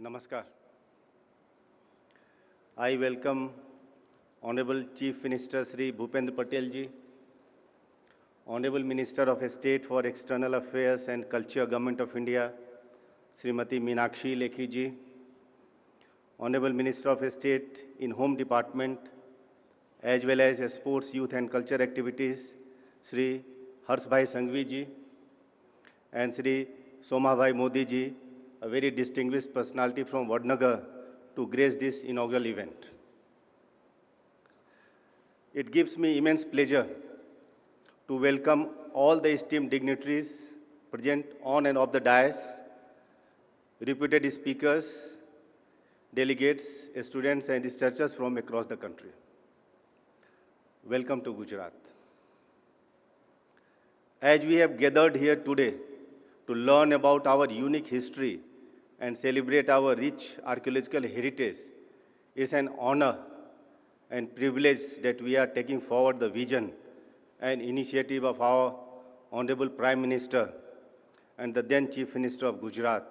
Namaskar. I welcome Honorable Chief Minister Sri Bhupendra Patel ji, Honorable Minister of State for External Affairs and Culture, Government of India, Srimati Meenakshi Lekhi ji, Honorable Minister of State in Home Department, as well as Sports, Youth and Culture Activities, Sri Harshbhai Sanghvi ji, and Sri Somabhai Modi ji, a very distinguished personality from Vadnagar, to grace this inaugural event. It gives me immense pleasure to welcome all the esteemed dignitaries present on and off the dais, reputed speakers, delegates, students and researchers from across the country. Welcome to Gujarat. As we have gathered here today to learn about our unique history and celebrate our rich archaeological heritage, it's an honor and privilege that we are taking forward the vision and initiative of our Honorable Prime Minister and the then Chief Minister of Gujarat,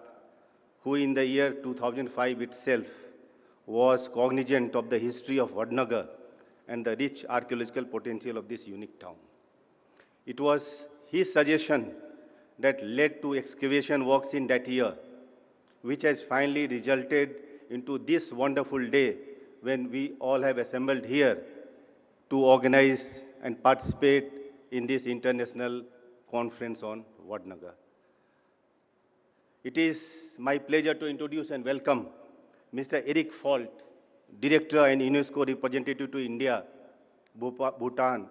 who in the year 2005 itself was cognizant of the history of Vadnagar and the rich archaeological potential of this unique town. It was his suggestion that led to excavation works in that year, which has finally resulted into this wonderful day when we all have assembled here to organize and participate in this international conference on Vadnagar. It is my pleasure to introduce and welcome Mr. Eric Falt, Director and UNESCO representative to India, Bhutan,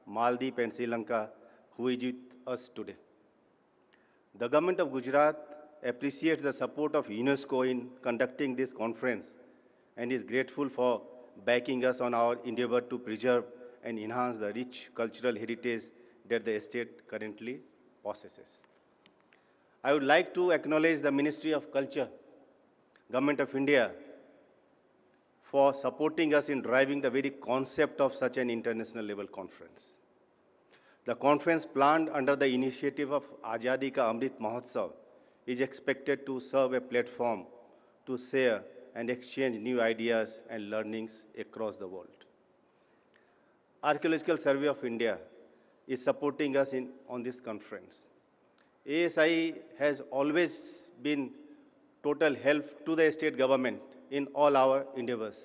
Maldives and Sri Lanka, who is with us today. The government of Gujarat appreciates the support of UNESCO in conducting this conference and is grateful for backing us on our endeavor to preserve and enhance the rich cultural heritage that the state currently possesses. I would like to acknowledge the Ministry of Culture, Government of India, for supporting us in driving the very concept of such an international level conference. The conference planned under the initiative of Azadi Ka Amrit Mahotsav is expected to serve a platform to share and exchange new ideas and learnings across the world. Archaeological Survey of India is supporting us on this conference. ASI has always been total help to the state government in all our endeavors.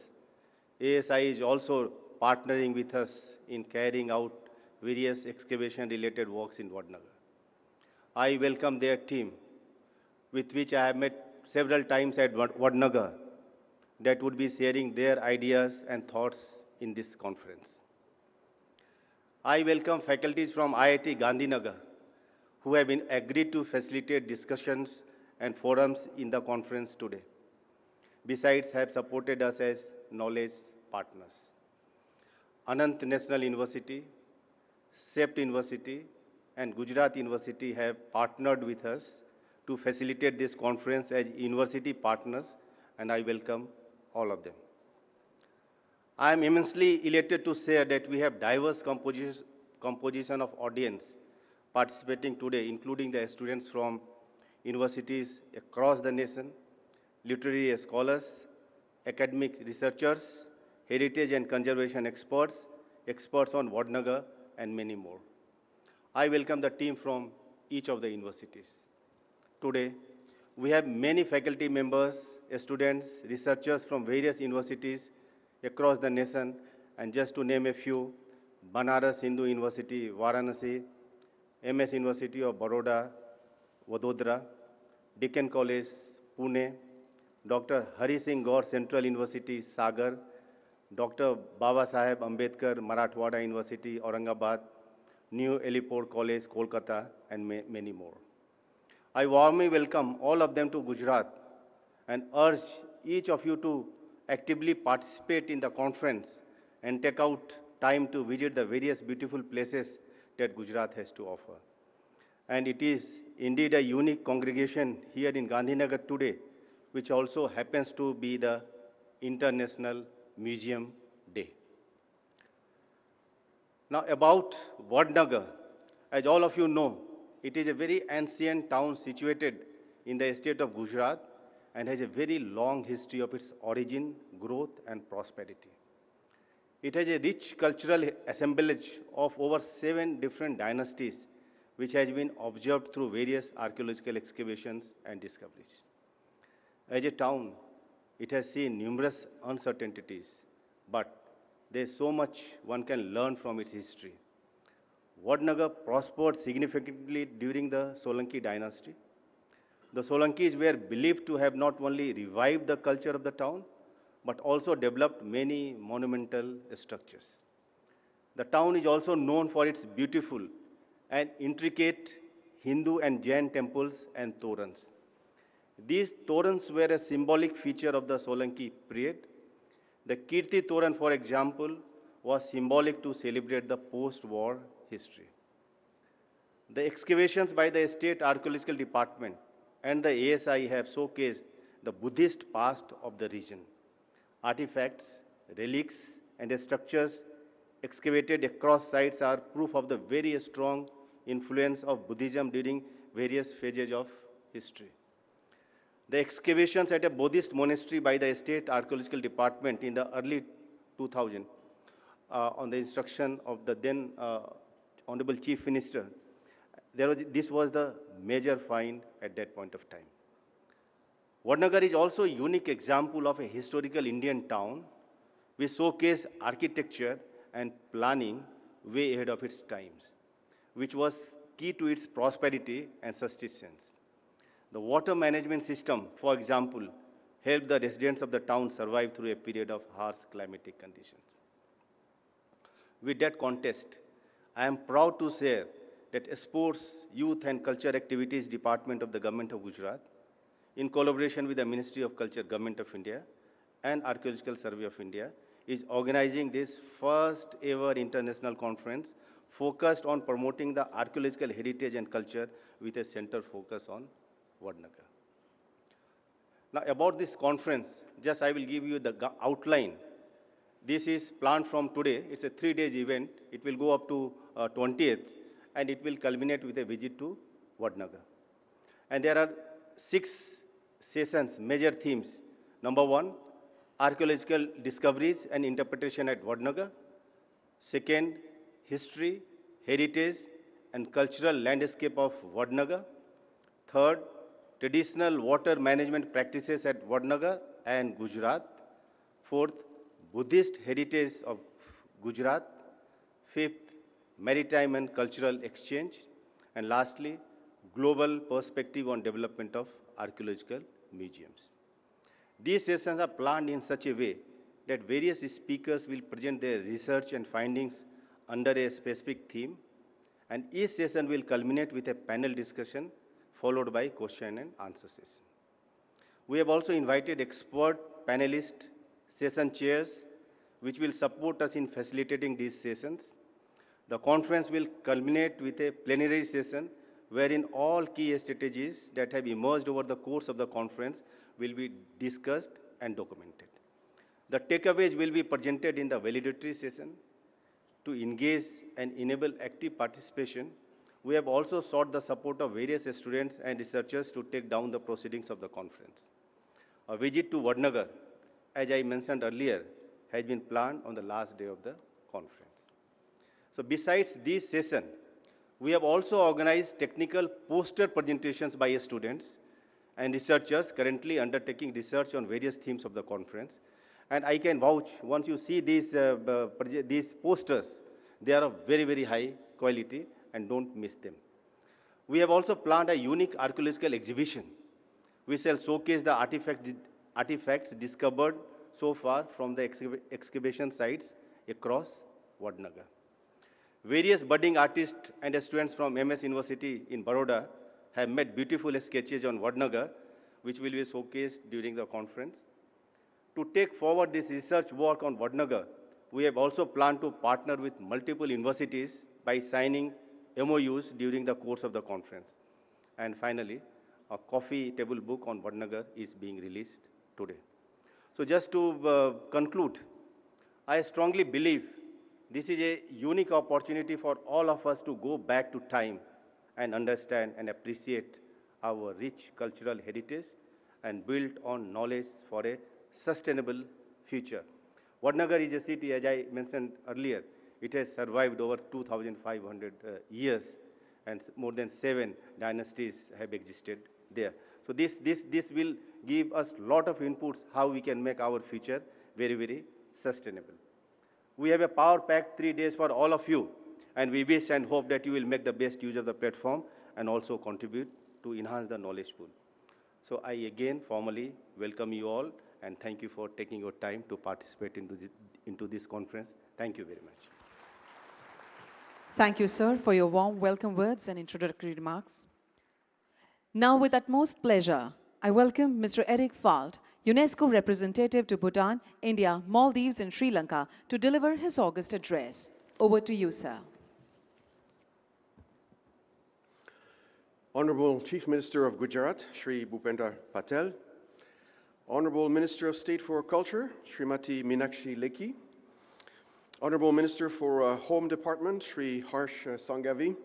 ASI is also partnering with us in carrying out various excavation-related works in Vadnagar. I welcome their team, with which I have met several times at Vadnagar, that would be sharing their ideas and thoughts in this conference. I welcome faculties from IIT Gandhinagar, who have been agreed to facilitate discussions and forums in the conference today. Besides, have supported us as knowledge partners. Anant National University, SEPT University, and Gujarat University have partnered with us to facilitate this conference as university partners, and I welcome all of them. I am immensely elated to say that we have diverse composition of audience participating today, including the students from universities across the nation, literary scholars, academic researchers, heritage and conservation experts, experts on Vadnagar, and many more. I welcome the team from each of the universities. Today, we have many faculty members, students, researchers from various universities across the nation, and just to name a few, Banaras Hindu University, Varanasi, MS University of Baroda, Vadodara, Deccan College, Pune, Dr. Hari Singh Gaur Central University, Sagar, Dr. Baba Saheb Ambedkar Marathwada University, Aurangabad, New Elipore College, Kolkata, and many more. I warmly welcome all of them to Gujarat and urge each of you to actively participate in the conference and take out time to visit the various beautiful places that Gujarat has to offer. And it is indeed a unique congregation here in Gandhinagar today, which also happens to be the International Museum Day. Now about Vadnagar, as all of you know, it is a very ancient town situated in the state of Gujarat and has a very long history of its origin, growth, and prosperity. It has a rich cultural assemblage of over 7 different dynasties, which has been observed through various archaeological excavations and discoveries. As a town, it has seen numerous uncertainties, but there is so much one can learn from its history. Vadnagar prospered significantly during the Solanki dynasty. The Solankis were believed to have not only revived the culture of the town, but also developed many monumental structures. The town is also known for its beautiful and intricate Hindu and Jain temples and torans. These torans were a symbolic feature of the Solanki period. The Kirti Toran, for example, was symbolic to celebrate the post-war history. The excavations by the State Archaeological Department and the ASI have showcased the Buddhist past of the region. Artifacts, relics, and structures excavated across sites are proof of the very strong influence of Buddhism during various phases of history. The excavations at a Buddhist monastery by the State Archaeological Department in the early 2000, on the instruction of the then Honorable Chief Minister, this was the major find at that point of time. Vadnagar is also a unique example of a historical Indian town which showcased architecture and planning way ahead of its times, which was key to its prosperity and sustenance. The water management system, for example, helped the residents of the town survive through a period of harsh climatic conditions. With that context, I am proud to share that Sports, Youth and Culture Activities Department of the Government of Gujarat, in collaboration with the Ministry of Culture, Government of India, and Archaeological Survey of India, is organizing this first ever international conference focused on promoting the archaeological heritage and culture with a center focus on Vadnagar. Now about this conference, just I will give you the outline. This is planned from today. It's a 3 days event. It will go up to 20th and it will culminate with a visit to Vadnagar. And there are 6 sessions, major themes. Number 1, archaeological discoveries and interpretation at Vadnagar. Second, history, heritage and cultural landscape of Vadnagar. Third, traditional water management practices at Vadnagar and Gujarat. Fourth, Buddhist heritage of Gujarat. Fifth, maritime and cultural exchange. And lastly, global perspective on development of archaeological museums. These sessions are planned in such a way that various speakers will present their research and findings under a specific theme, and each session will culminate with a panel discussion followed by question and answer session. We have also invited expert panelist session chairs which will support us in facilitating these sessions. The conference will culminate with a plenary session wherein all key strategies that have emerged over the course of the conference will be discussed and documented. The takeaways will be presented in the valedictory session. To engage and enable active participation, we have also sought the support of various students and researchers to take down the proceedings of the conference. A visit to Vadnagar, as I mentioned earlier, has been planned on the last day of the conference. So besides this session, we have also organized technical poster presentations by students and researchers currently undertaking research on various themes of the conference. And I can vouch, once you see these posters, they are of very, very high quality and don't miss them. We have also planned a unique archaeological exhibition which shall showcase the artifacts discovered so far from the excavation sites across Vadnagar. Various budding artists and students from MS University in Baroda have made beautiful sketches on Vadnagar, which will be showcased during the conference. To take forward this research work on Vadnagar, we have also planned to partner with multiple universities by signing MOUs during the course of the conference. And finally, a coffee table book on Vadnagar is being released today. So just to conclude, I strongly believe this is a unique opportunity for all of us to go back to time and understand and appreciate our rich cultural heritage and built on knowledge for a sustainable future. Vadnagar is a city, as I mentioned earlier, it has survived over 2,500 years, and more than 7 dynasties have existed there. So this will give us a lot of inputs how we can make our future very, very sustainable. We have a power-packed 3 days for all of you, and we wish and hope that you will make the best use of the platform and also contribute to enhance the knowledge pool. So I again formally welcome you all and thank you for taking your time to participate into this conference. Thank you very much. Thank you, sir, for your warm welcome words and introductory remarks. Now, with utmost pleasure, I welcome Mr. Eric Falt, UNESCO representative to Bhutan, India, Maldives and Sri Lanka, to deliver his August address. Over to you, sir. Honorable Chief Minister of Gujarat, Shri Bhupendra Patel, Honorable Minister of State for Culture, Srimati Meenakshi Lekhi, Honorable Minister for Home Department, Shri Harsh Sanghavi,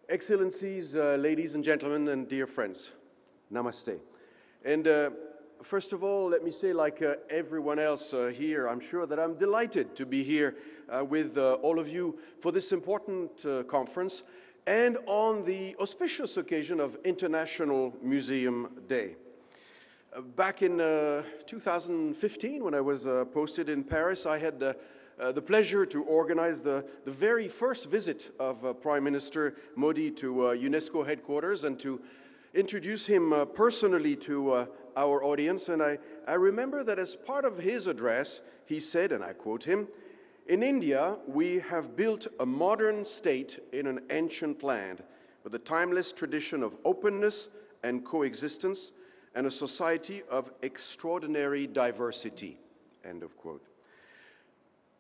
Excellencies, ladies and gentlemen, and dear friends, Namaste. And first of all, let me say, like everyone else here, I'm sure that I'm delighted to be here with all of you for this important conference and on the auspicious occasion of International Museum Day. Back in 2015, when I was posted in Paris, I had the pleasure to organize the very first visit of Prime Minister Modi to UNESCO headquarters and to introduce him personally to our audience. And I remember that as part of his address, he said, and I quote him, "In India, we have built a modern state in an ancient land with a timeless tradition of openness and coexistence and a society of extraordinary diversity." End of quote.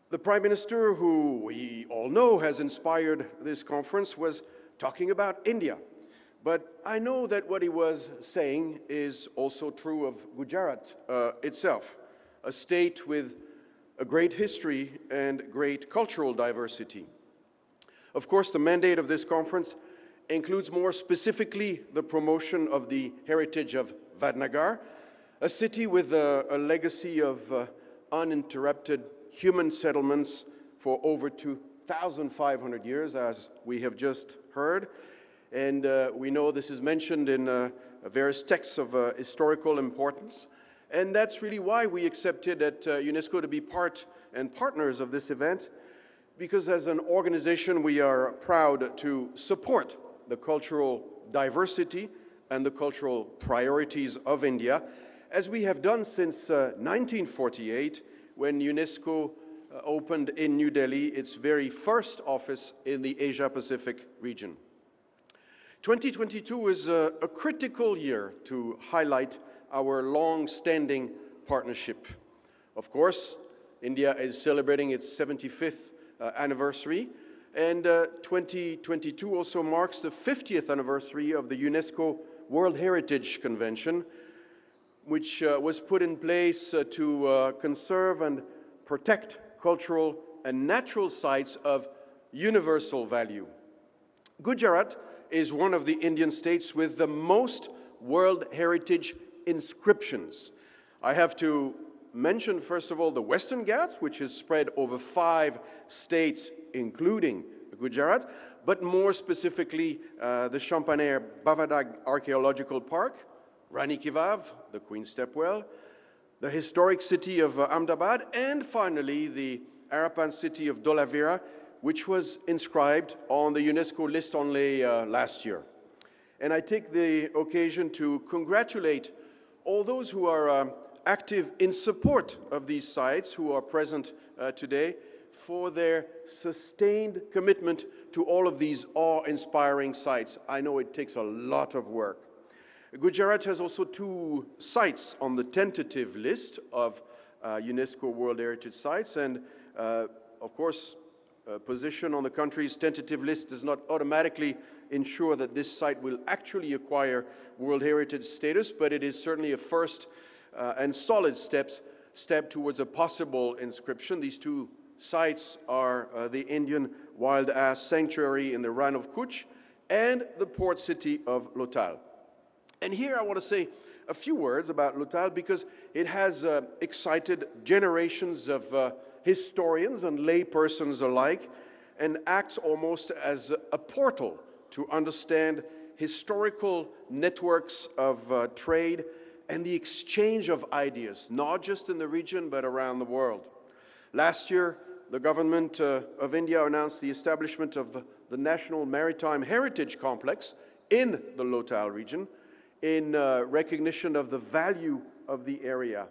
The Prime Minister, who we all know has inspired this conference, was talking about India. But I know that what he was saying is also true of Gujarat itself, a state with a great history and great cultural diversity. Of course, the mandate of this conference includes more specifically the promotion of the heritage of Vadnagar, a city with a legacy of uninterrupted human settlements for over 2,500 years, as we have just heard. And we know this is mentioned in various texts of historical importance. And that's really why we accepted at UNESCO to be part and partners of this event, because as an organization we are proud to support the cultural diversity and the cultural priorities of India, as we have done since 1948, when UNESCO opened in New Delhi its very first office in the Asia-Pacific region. 2022 is a critical year to highlight our long-standing partnership. Of course, India is celebrating its 75th anniversary, and 2022 also marks the 50th anniversary of the UNESCO World Heritage Convention, which was put in place to conserve and protect cultural and natural sites of universal value. Gujarat is one of the Indian states with the most World Heritage inscriptions. I have to mention, first of all, the Western Ghats, which is spread over 5 states, including Gujarat, but more specifically the Champaner Bavadag Archaeological Park, Rani Ki Vav, the Queen's Stepwell, the historic city of Ahmedabad, and finally the Arapan city of Dholavira, which was inscribed on the UNESCO list only last year. And I take the occasion to congratulate all those who are active in support of these sites, who are present today, for their sustained commitment to all of these awe-inspiring sites. I know it takes a lot of work. Gujarat has also 2 sites on the tentative list of UNESCO World Heritage Sites, and of course, position on the country's tentative list does not automatically ensure that this site will actually acquire World Heritage status, but it is certainly a first and solid step towards a possible inscription. These 2 sites are the Indian Wild Ass Sanctuary in the Rann of Kutch and the port city of Lothal. And here I want to say a few words about Lothal because it has excited generations of historians and laypersons alike and acts almost as a portal to understand historical networks of trade and the exchange of ideas, not just in the region but around the world. Last year, the government of India announced the establishment of the National Maritime Heritage Complex in the Lothal region in recognition of the value of the area.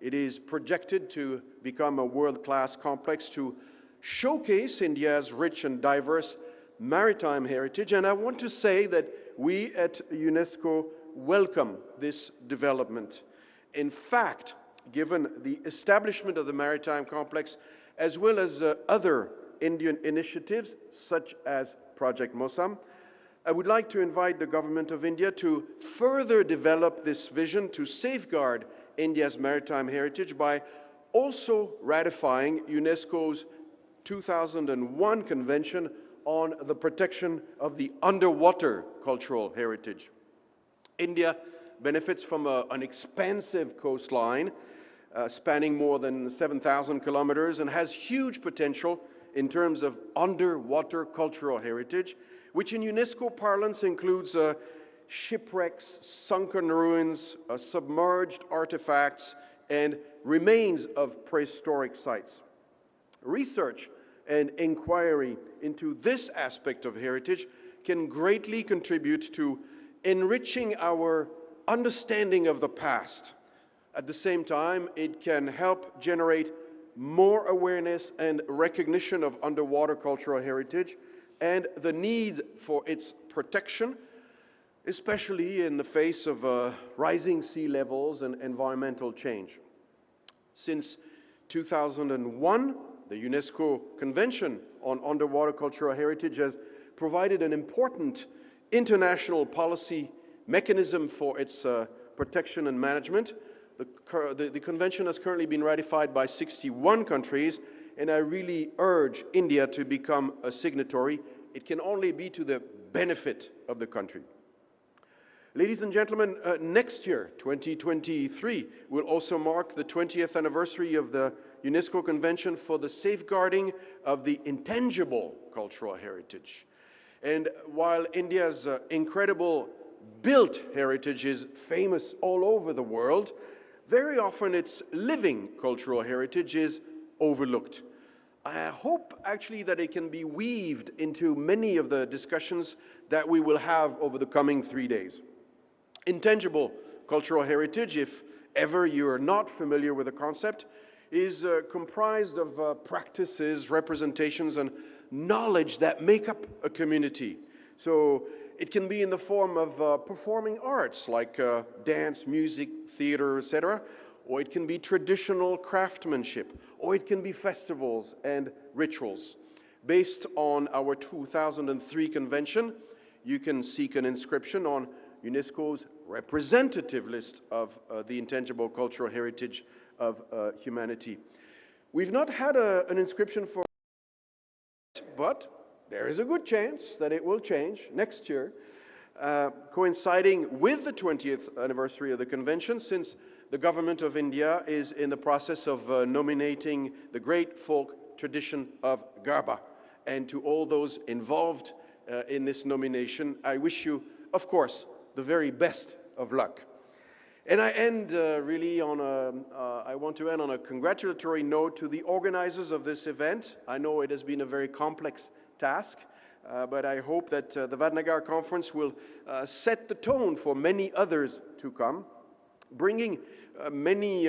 It is projected to become a world-class complex to showcase India's rich and diverse maritime heritage, and I want to say that we at UNESCO welcome this development. In fact, given the establishment of the maritime complex as well as other Indian initiatives such as Project Mosam, I would like to invite the government of India to further develop this vision to safeguard India's maritime heritage by also ratifying UNESCO's 2001 Convention on the Protection of the Underwater Cultural Heritage. India benefits from an expansive coastline spanning more than 7,000 kilometers and has huge potential in terms of underwater cultural heritage, which in UNESCO parlance includes shipwrecks, sunken ruins, submerged artifacts, and remains of prehistoric sites. Research and inquiry into this aspect of heritage can greatly contribute to enriching our understanding of the past. At the same time, it can help generate more awareness and recognition of underwater cultural heritage and the need for its protection, especially in the face of rising sea levels and environmental change. Since 2001, the UNESCO Convention on Underwater Cultural Heritage has provided an important international policy mechanism for its protection and management. The convention has currently been ratified by 61 countries, and I really urge India to become a signatory. It can only be to the benefit of the country. Ladies and gentlemen, next year, 2023, will also mark the 20th anniversary of the UNESCO Convention for the Safeguarding of the Intangible Cultural Heritage. And while India's incredible built heritage is famous all over the world, very often its living cultural heritage is overlooked. I hope actually that it can be weaved into many of the discussions that we will have over the coming 3 days. Intangible cultural heritage, if ever you're not familiar with the concept, is comprised of practices, representations, and knowledge that make up a community. So it can be in the form of performing arts like dance, music, theater, etc., or it can be traditional craftsmanship, or it can be festivals and rituals. Based on our 2003 convention, you can seek an inscription on UNESCO's representative list of the intangible cultural heritage of humanity. We've not had an inscription for it, but there is a good chance that it will change next year, coinciding with the 20th anniversary of the convention, since the government of India is in the process of nominating the great folk tradition of Garba. And to all those involved in this nomination, I wish you, of course, the very best of luck. And I end really on I want to end on a congratulatory note to the organizers of this event. I know it has been a very complex task, but I hope that the Vadnagar conference will set the tone for many others to come, bringing many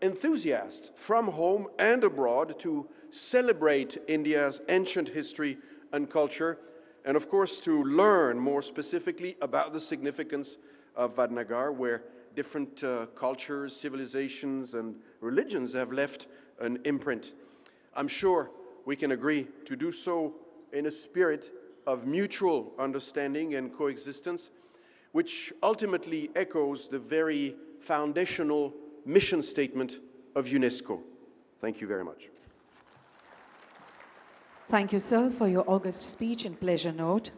enthusiasts from home and abroad to celebrate India's ancient history and culture, and of course to learn more specifically about the significance of Vadnagar, where different cultures, civilizations, and religions have left an imprint. I'm sure we can agree to do so in a spirit of mutual understanding and coexistence, which ultimately echoes the very foundational mission statement of UNESCO. Thank you very much. Thank you, sir, for your august speech and pleasure note.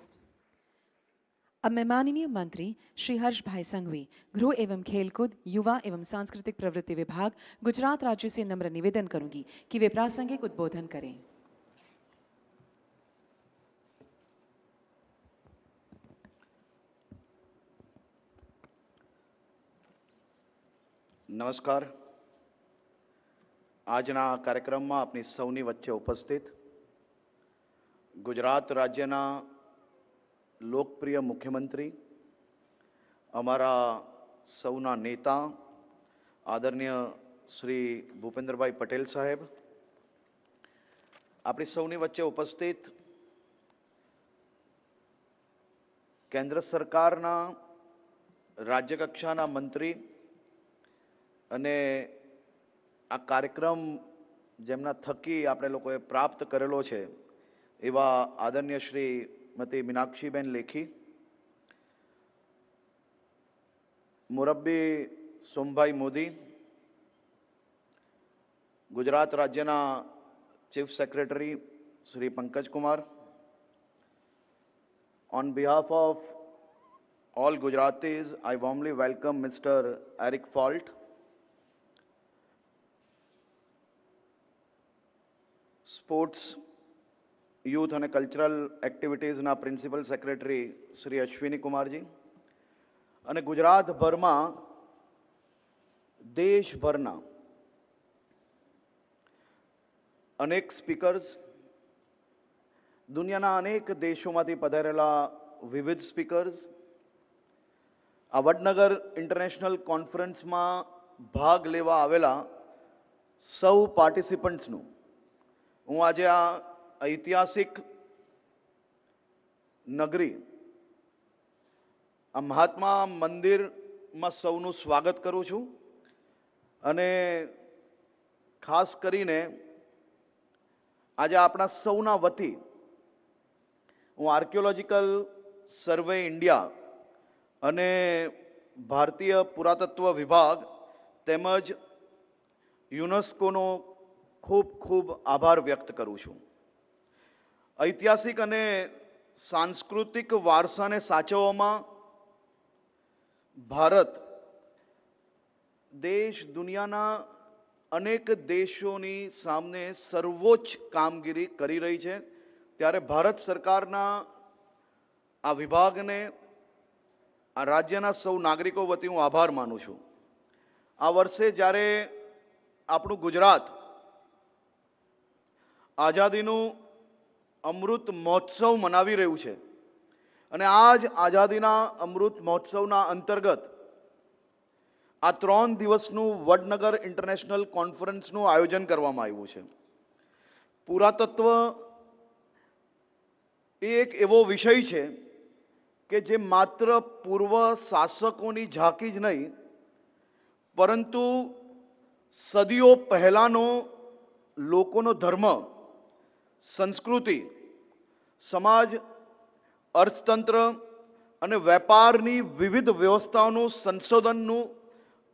अब मैं माननीय मंत्री श्री हर्ष भाई संघवी, गृह एवं खेलकूद, युवा एवं सांस्कृतिक प्रवृत्ति विभाग, गुजरात राज्य से नम्र निवेदन करूंगी कि वे प्रासंगिक उद्बोधन करें। નમસ્કાર. આજના કાર્યક્રમમાં આપની સૌની વચ્ચે ઉપસ્થિત ગુજરાત રાજ્યના લોકપ્રિય મુખ્યમંત્રી, અમારા સૌના નેતા આદરણીય શ્રી ભૂપેન્દ્રભાઈ પટેલ સાહેબ, આપણી સૌની વચ્ચે ઉપસ્થિત કેન્દ્ર સરકારના રાજ્યકક્ષાના મંત્રી અને આ કાર્યક્રમ જેમના થકી આપણે લોકોએ પ્રાપ્ત કરેલો છે એવા આદરણીય શ્રીમતી મીનાક્ષીબેન લેખી, મુરબ્બી સોમભાઈ મોદી, ગુજરાત રાજ્યના chief secretary Shri Pankaj Kumar, on behalf of all Gujaratis, I warmly welcome Mr. Eric Falt, sports, youth અને કલ્ચરલ એક્ટિવિટીઝના પ્રિન્સિપલ સેક્રેટરી શ્રી અશ્વિની કુમારજી અને ગુજરાતભરમાં દેશભરના અનેક સ્પીકર્સ, દુનિયાના અનેક દેશોમાંથી પધારેલા વિવિધ સ્પીકર્સ, આ વડનગર ઇન્ટરનેશનલ કોન્ફરન્સમાં ભાગ લેવા આવેલા સૌ પાર્ટિસિપન્ટ્સનું હું આજે આ ઐતિહાસિક નગરી, આ મહાત્મા મંદિરમાં સૌનું સ્વાગત કરું છું. અને ખાસ કરીને આજે આપણા સૌના વતી હું આર્કિયોલોજીકલ સર્વે ઇન્ડિયા અને ભારતીય પુરાતત્વ વિભાગ તેમજ યુનેસ્કોનો ખૂબ ખૂબ આભાર વ્યક્ત કરું છું. ઐતિહાસિક અને સાંસ્કૃતિક વારસાને સાચવવામાં ભારત દેશ દુનિયાના અનેક દેશોની સામે સર્વોચ્ચ કામગીરી કરી રહી છે, ત્યારે ભારત સરકારના આ વિભાગને, આ રાજ્યના સૌ નાગરિકો વતી હું આભાર માનું છું. આ વર્ષે જ્યારે આપણું ગુજરાત આઝાદીનું અમૃત મહોત્સવ મનાવી રહ્યું છે અને આ જ આઝાદીના અમૃત મહોત્સવના અંતર્ગત આ 3 દિવસનું વડનગર ઇન્ટરનેશનલ કોન્ફરન્સનું આયોજન કરવામાં આવ્યું છે. પુરાતત્વ એ એક એવો વિષય છે કે જે માત્ર પૂર્વ શાસકોની ઝાંકી જ નહીં, પરંતુ સદીઓ પહેલાનો લોકોનો ધર્મ, સંસ્કૃતિ, સમાજ, અર્થતંત્ર અને વેપારની વિવિધ વ્યવસ્થાઓનું સંશોધનનું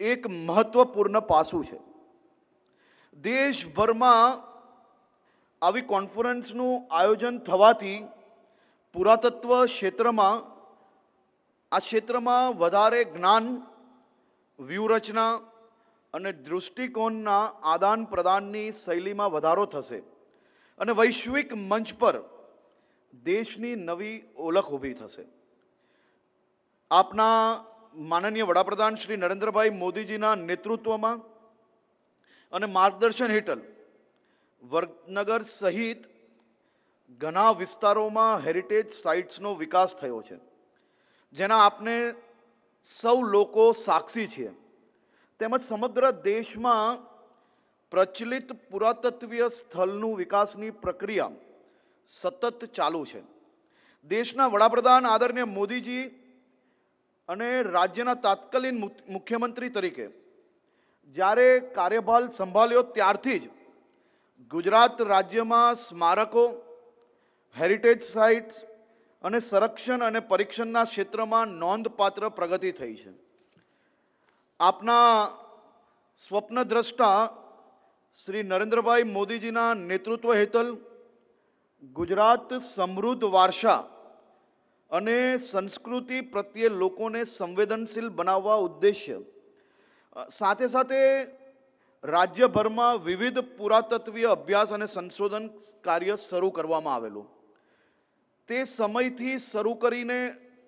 એક મહત્વપૂર્ણ પાસું છે. દેશભરમાં આવી કોન્ફરન્સનું આયોજન થવાથી પુરાતત્વ ક્ષેત્રમાં, આ ક્ષેત્રમાં વધારે જ્ઞાન, વ્યૂહરચના અને દૃષ્ટિકોણના આદાન પ્રદાનની શૈલીમાં વધારો થશે અને વૈશ્વિક મંચ પર દેશની નવી ઓળખ ઊભી થશે. આપના માનનીય વડાપ્રધાન શ્રી નરેન્દ્રભાઈ મોદીજીના નેતૃત્વમાં અને માર્ગદર્શન હેઠળ વડનગર સહિત ઘણા વિસ્તારોમાં હેરિટેજ સાઇટ્સનો વિકાસ થયો છે, જેના આપણે સૌ લોકો સાક્ષી છીએ. તેમજ સમગ્ર દેશમાં પ્રચલિત પુરાતત્વીય સ્થળનું વિકાસની પ્રક્રિયા સતત ચાલુ છે. દેશના વડાપ્રધાન આદરણીય મોદીજી અને રાજ્યના તાત્કાલિન મુખ્યમંત્રી તરીકે જ્યારે કાર્યભાર સંભાળ્યો ત્યારથી જ ગુજરાત રાજ્યમાં સ્મારકો, હેરિટેજ સાઇટ્સ અને સંરક્ષણ અને પરીક્ષણના ક્ષેત્રમાં નોંધપાત્ર પ્રગતિ થઈ છે. આપના સ્વપ્નદ્રષ્ટા શ્રી નરેન્દ્રભાઈ મોદીજીના નેતૃત્વ હેઠળ ગુજરાત સમૃદ્ધ વારસા અને સંસ્કૃતિ પ્રત્યે લોકોને સંવેદનશીલ બનાવવા ઉદ્દેશ્ય સાથે સાથે રાજ્યભરમાં વિવિધ પુરાતત્વીય અભ્યાસ અને સંશોધન કાર્ય શરૂ કરવામાં આવેલું. તે સમયથી શરૂ કરીને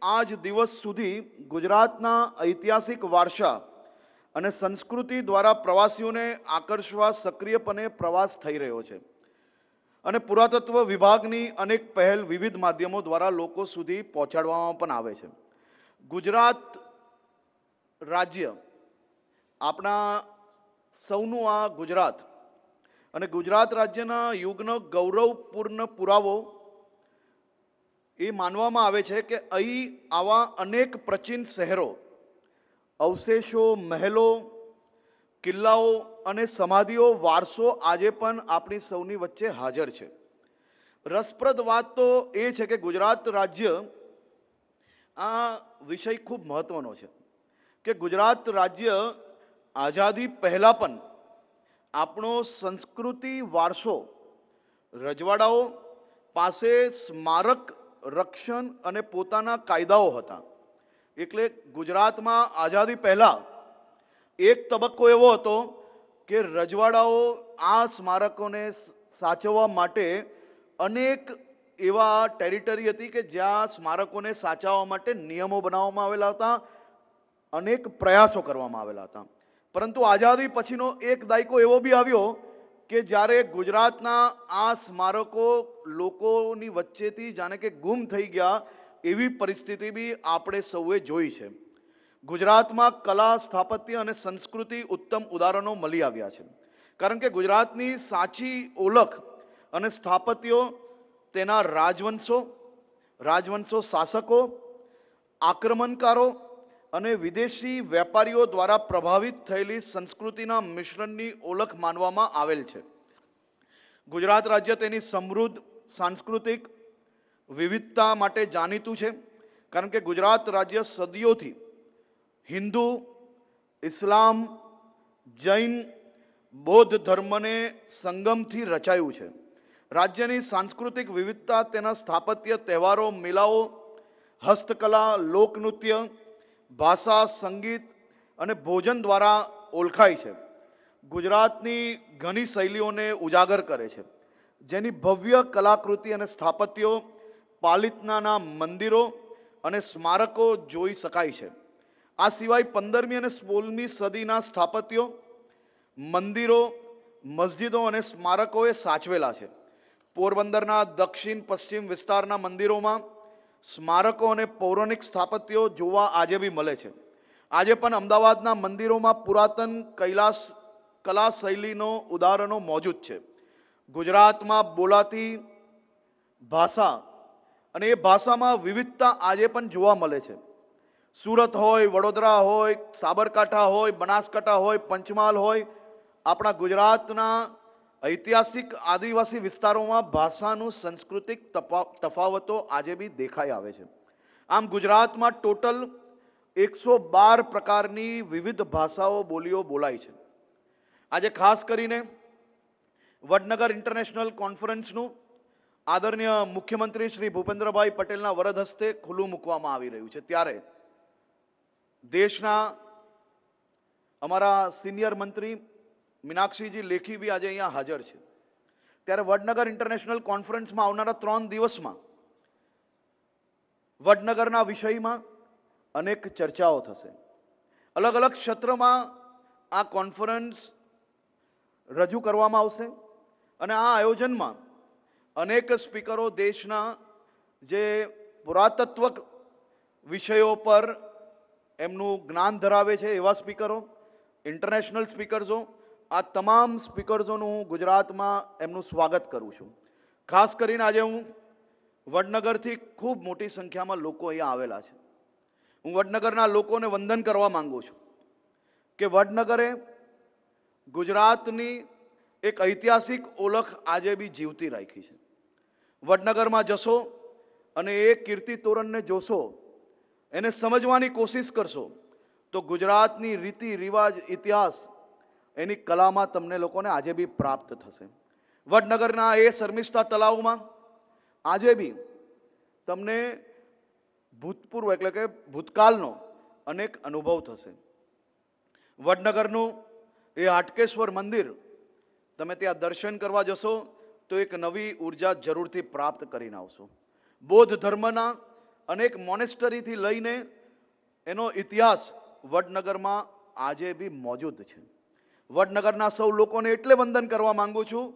આજ દિવસ સુધી ગુજરાતના ઐતિહાસિક વારસા અને સંસ્કૃતિ દ્વારા પ્રવાસીઓને આકર્ષવા સક્રિયપણે પ્રવાસ થઈ રહ્યો છે અને પુરાતત્વ વિભાગની અનેક પહેલ વિવિધ માધ્યમો દ્વારા લોકો સુધી પહોંચાડવામાં પણ આવે છે. ગુજરાત રાજ્ય આપણા સૌનું આ ગુજરાત અને ગુજરાત રાજ્યના યુગનો ગૌરવપૂર્ણ પુરાવો એ માનવામાં આવે છે કે અહીં આવા અનેક પ્રાચીન શહેરો, અવશેષો, મહેલો, કિલ્લાઓ અને સમાધિઓ વારસો આજે પણ આપણી સૌની વચ્ચે હાજર છે. રસપ્રદ વાત તો એ છે કે ગુજરાત રાજ્ય આ વિષય ખૂબ મહત્વનો છે કે ગુજરાત રાજ્ય આઝાદી પહેલા પણ આપણો સંસ્કૃતિ વારસો રજવાડાઓ પાસે સ્મારક રક્ષણ અને પોતાના કાયદાઓ હતા. એટલે ગુજરાતમાં આઝાદી પહેલા એક તબક્કો એવો હતો કે રજવાડાઓ આ સ્મારકોને સાચવવા માટે અનેક એવા ટેરિટરી હતી કે જ્યાં સ્મારકોને સાચવવા માટે નિયમો બનાવવામાં આવેલા હતા, અનેક પ્રયાસો કરવામાં આવેલા હતા. પરંતુ આઝાદી પછીનો એક દાયકો એવો બી આવ્યો કે જ્યારે ગુજરાતના આ સ્મારકો લોકોની વચ્ચેથી જાણે કે ગુમ થઈ ગયા એવી પરિસ્થિતિ બી આપણે સૌએ જોઈ છે. ગુજરાતમાં કલા, સ્થાપત્ય અને સંસ્કૃતિ ઉત્તમ ઉદાહરણો મળી આવ્યા છે. કારણ કે ગુજરાતની સાચી ઓળખ અને સ્થાપત્યો તેના રાજવંશો શાસકો, આક્રમણકારો અને વિદેશી વેપારીઓ દ્વારા પ્રભાવિત થયેલી સંસ્કૃતિના મિશ્રણની ઓળખ માનવામાં આવેલ છે. ગુજરાત રાજ્ય તેની સમૃદ્ધ સાંસ્કૃતિક વિવિધતા માટે જાણીતું છે. કારણ કે ગુજરાત રાજ્ય સદીઓથી હિન્દુ, ઇસ્લામ, જૈન, બૌદ્ધ ધર્મને સંગમથી રચાયું છે. રાજ્યની સાંસ્કૃતિક વિવિધતા તેના સ્થાપત્ય, તહેવારો, મેળાઓ, હસ્તકલા, લોકનૃત્ય, ભાષા, સંગીત અને ભોજન દ્વારા ઓળખાય છે. ગુજરાતની ઘણી શૈલીઓને ઉજાગર કરે છે, જેની ભવ્ય કલાકૃતિ અને સ્થાપત્યો પાલિતાના મંદિરો અને સ્મારકો જોઈ શકાય છે. આ સિવાય 15મી અને 16મી સદીના સ્થાપત્યો, મંદિરો, મસ્જિદો અને સ્મારકોએ સાચવેલા છે. પોરબંદરના દક્ષિણ પશ્ચિમ વિસ્તારના મંદિરોમાં સ્મારકો અને પૌરાણિક સ્થાપત્યો જોવા આજે બી મળે છે. આજે પણ અમદાવાદના મંદિરોમાં પુરાતન કૈલાસ કલા શૈલીનો ઉદાહરણો મોજૂદ છે. ગુજરાતમાં બોલાતી ભાષા અને એ ભાષામાં વિવિધતા આજે પણ જોવા મળે છે. સુરત હોય, વડોદરા હોય, સાબરકાંઠા હોય, બનાસકાંઠા હોય, પંચમહાલ હોય, આપણા ગુજરાતના ઐતિહાસિક આદિવાસી વિસ્તારોમાં ભાષાનું સાંસ્કૃતિક તફાવતો આજે બી દેખાઈ આવે છે. આમ ગુજરાતમાં ટોટલ 112 પ્રકારની વિવિધ ભાષાઓ, બોલીઓ બોલાય છે. આજે ખાસ કરીને વડનગર ઇન્ટરનેશનલ કોન્ફરન્સનું આદરણીય મુખ્યમંત્રી શ્રી ભૂપેન્દ્રભાઈ પટેલના વરદ હસ્તે ખુલ્લું મૂકવામાં આવી રહ્યું છે. ત્યારે દેશના અમારા સિનિયર મંત્રી મીનાક્ષીજી લેખી બી આજે અહીંયા હાજર છે. ત્યારે વડનગર ઇન્ટરનેશનલ કોન્ફરન્સમાં આવનારા 3 દિવસમાં વડનગરના વિષયમાં અનેક ચર્ચાઓ થશે. અલગ અલગ ક્ષેત્રમાં આ કોન્ફરન્સ રજૂ કરવામાં આવશે અને આ આયોજનમાં અનેક સ્પીકરો દેશના જે પુરાતત્વ વિષયો પર એમનું જ્ઞાન ધરાવે છે એવા સ્પીકરો, ઇન્ટરનેશનલ સ્પીકર્સો, આ તમામ સ્પીકર્સોનું હું ગુજરાતમાં એમનું સ્વાગત કરું છું. ખાસ કરીને આજે હું વડનગરથી ખૂબ મોટી સંખ્યામાં લોકો અહીંયા આવેલા છે. હું વડનગરના લોકોને વંદન કરવા માંગુ છું કે વડનગરે ગુજરાતની એક ઐતિહાસિક ઓળખ આજે બી જીવતી રાખી છે. વડનગરમાં જશો અને એ કીર્તિ તોરણને જોશો, એને સમજવાની કોશિશ કરશો તો ગુજરાતની રીતિ રિવાજ, ઇતિહાસ, એની કલામાં તમને લોકોને આજે બી પ્રાપ્ત થશે. વડનગરના એ શર્મિષ્ઠા તળાવમાં આજે બી તમને ભૂતપૂર્વ એટલે કે ભૂતકાળનો અનેક અનુભવ થશે. વડનગરનું એ હાટકેશ્વર મંદિર, તમે ત્યાં દર્શન કરવા જશો તો એક નવી ઉર્જા જરૂરથી પ્રાપ્ત કરીને આવશો. બૌદ્ધ ધર્મના અનેક મોનેસ્ટરીથી લઈને એનો ઇતિહાસ વડનગરમાં આજે બી મોજૂદ છે. વડનગરના સૌ લોકોને એટલે વંદન કરવા માંગુ છું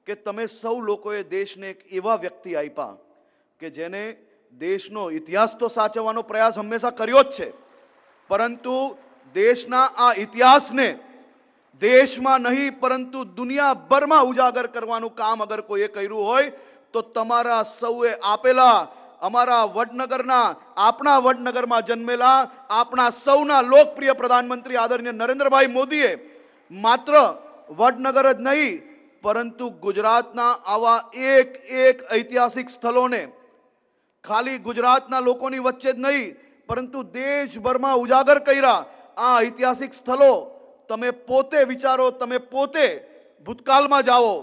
કે તમે સૌ લોકોએ દેશને એક એવા વ્યક્તિ આપ્યા કે જેને દેશનો ઇતિહાસ તો સાચવવાનો પ્રયાસ હંમેશા કર્યો જ છે, પરંતુ દેશના આ ઇતિહાસને દેશમાં નહીં પરંતુ દુનિયાભરમાં ઉજાગર કરવાનું કામ અગર કોઈએ કર્યું હોય તો તમારા સૌએ આપેલા અમારા વડનગરના, આપણા વડનગરમાં જન્મેલા આપણા સૌના લોકપ્રિય પ્રધાનમંત્રી આદરણીય નરેન્દ્રભાઈ મોદીએ માત્ર વડનગર જ નહીં પરંતુ ગુજરાતના આવા એક એક ઐતિહાસિક સ્થળોને ખાલી ગુજરાતના લોકોની વચ્ચે જ નહીં પરંતુ દેશભરમાં ઉજાગર કર્યા. આ ઐતિહાસિક સ્થળો તમે પોતે વિચારો, તમે પોતે ભૂતકાળમાં જાઓ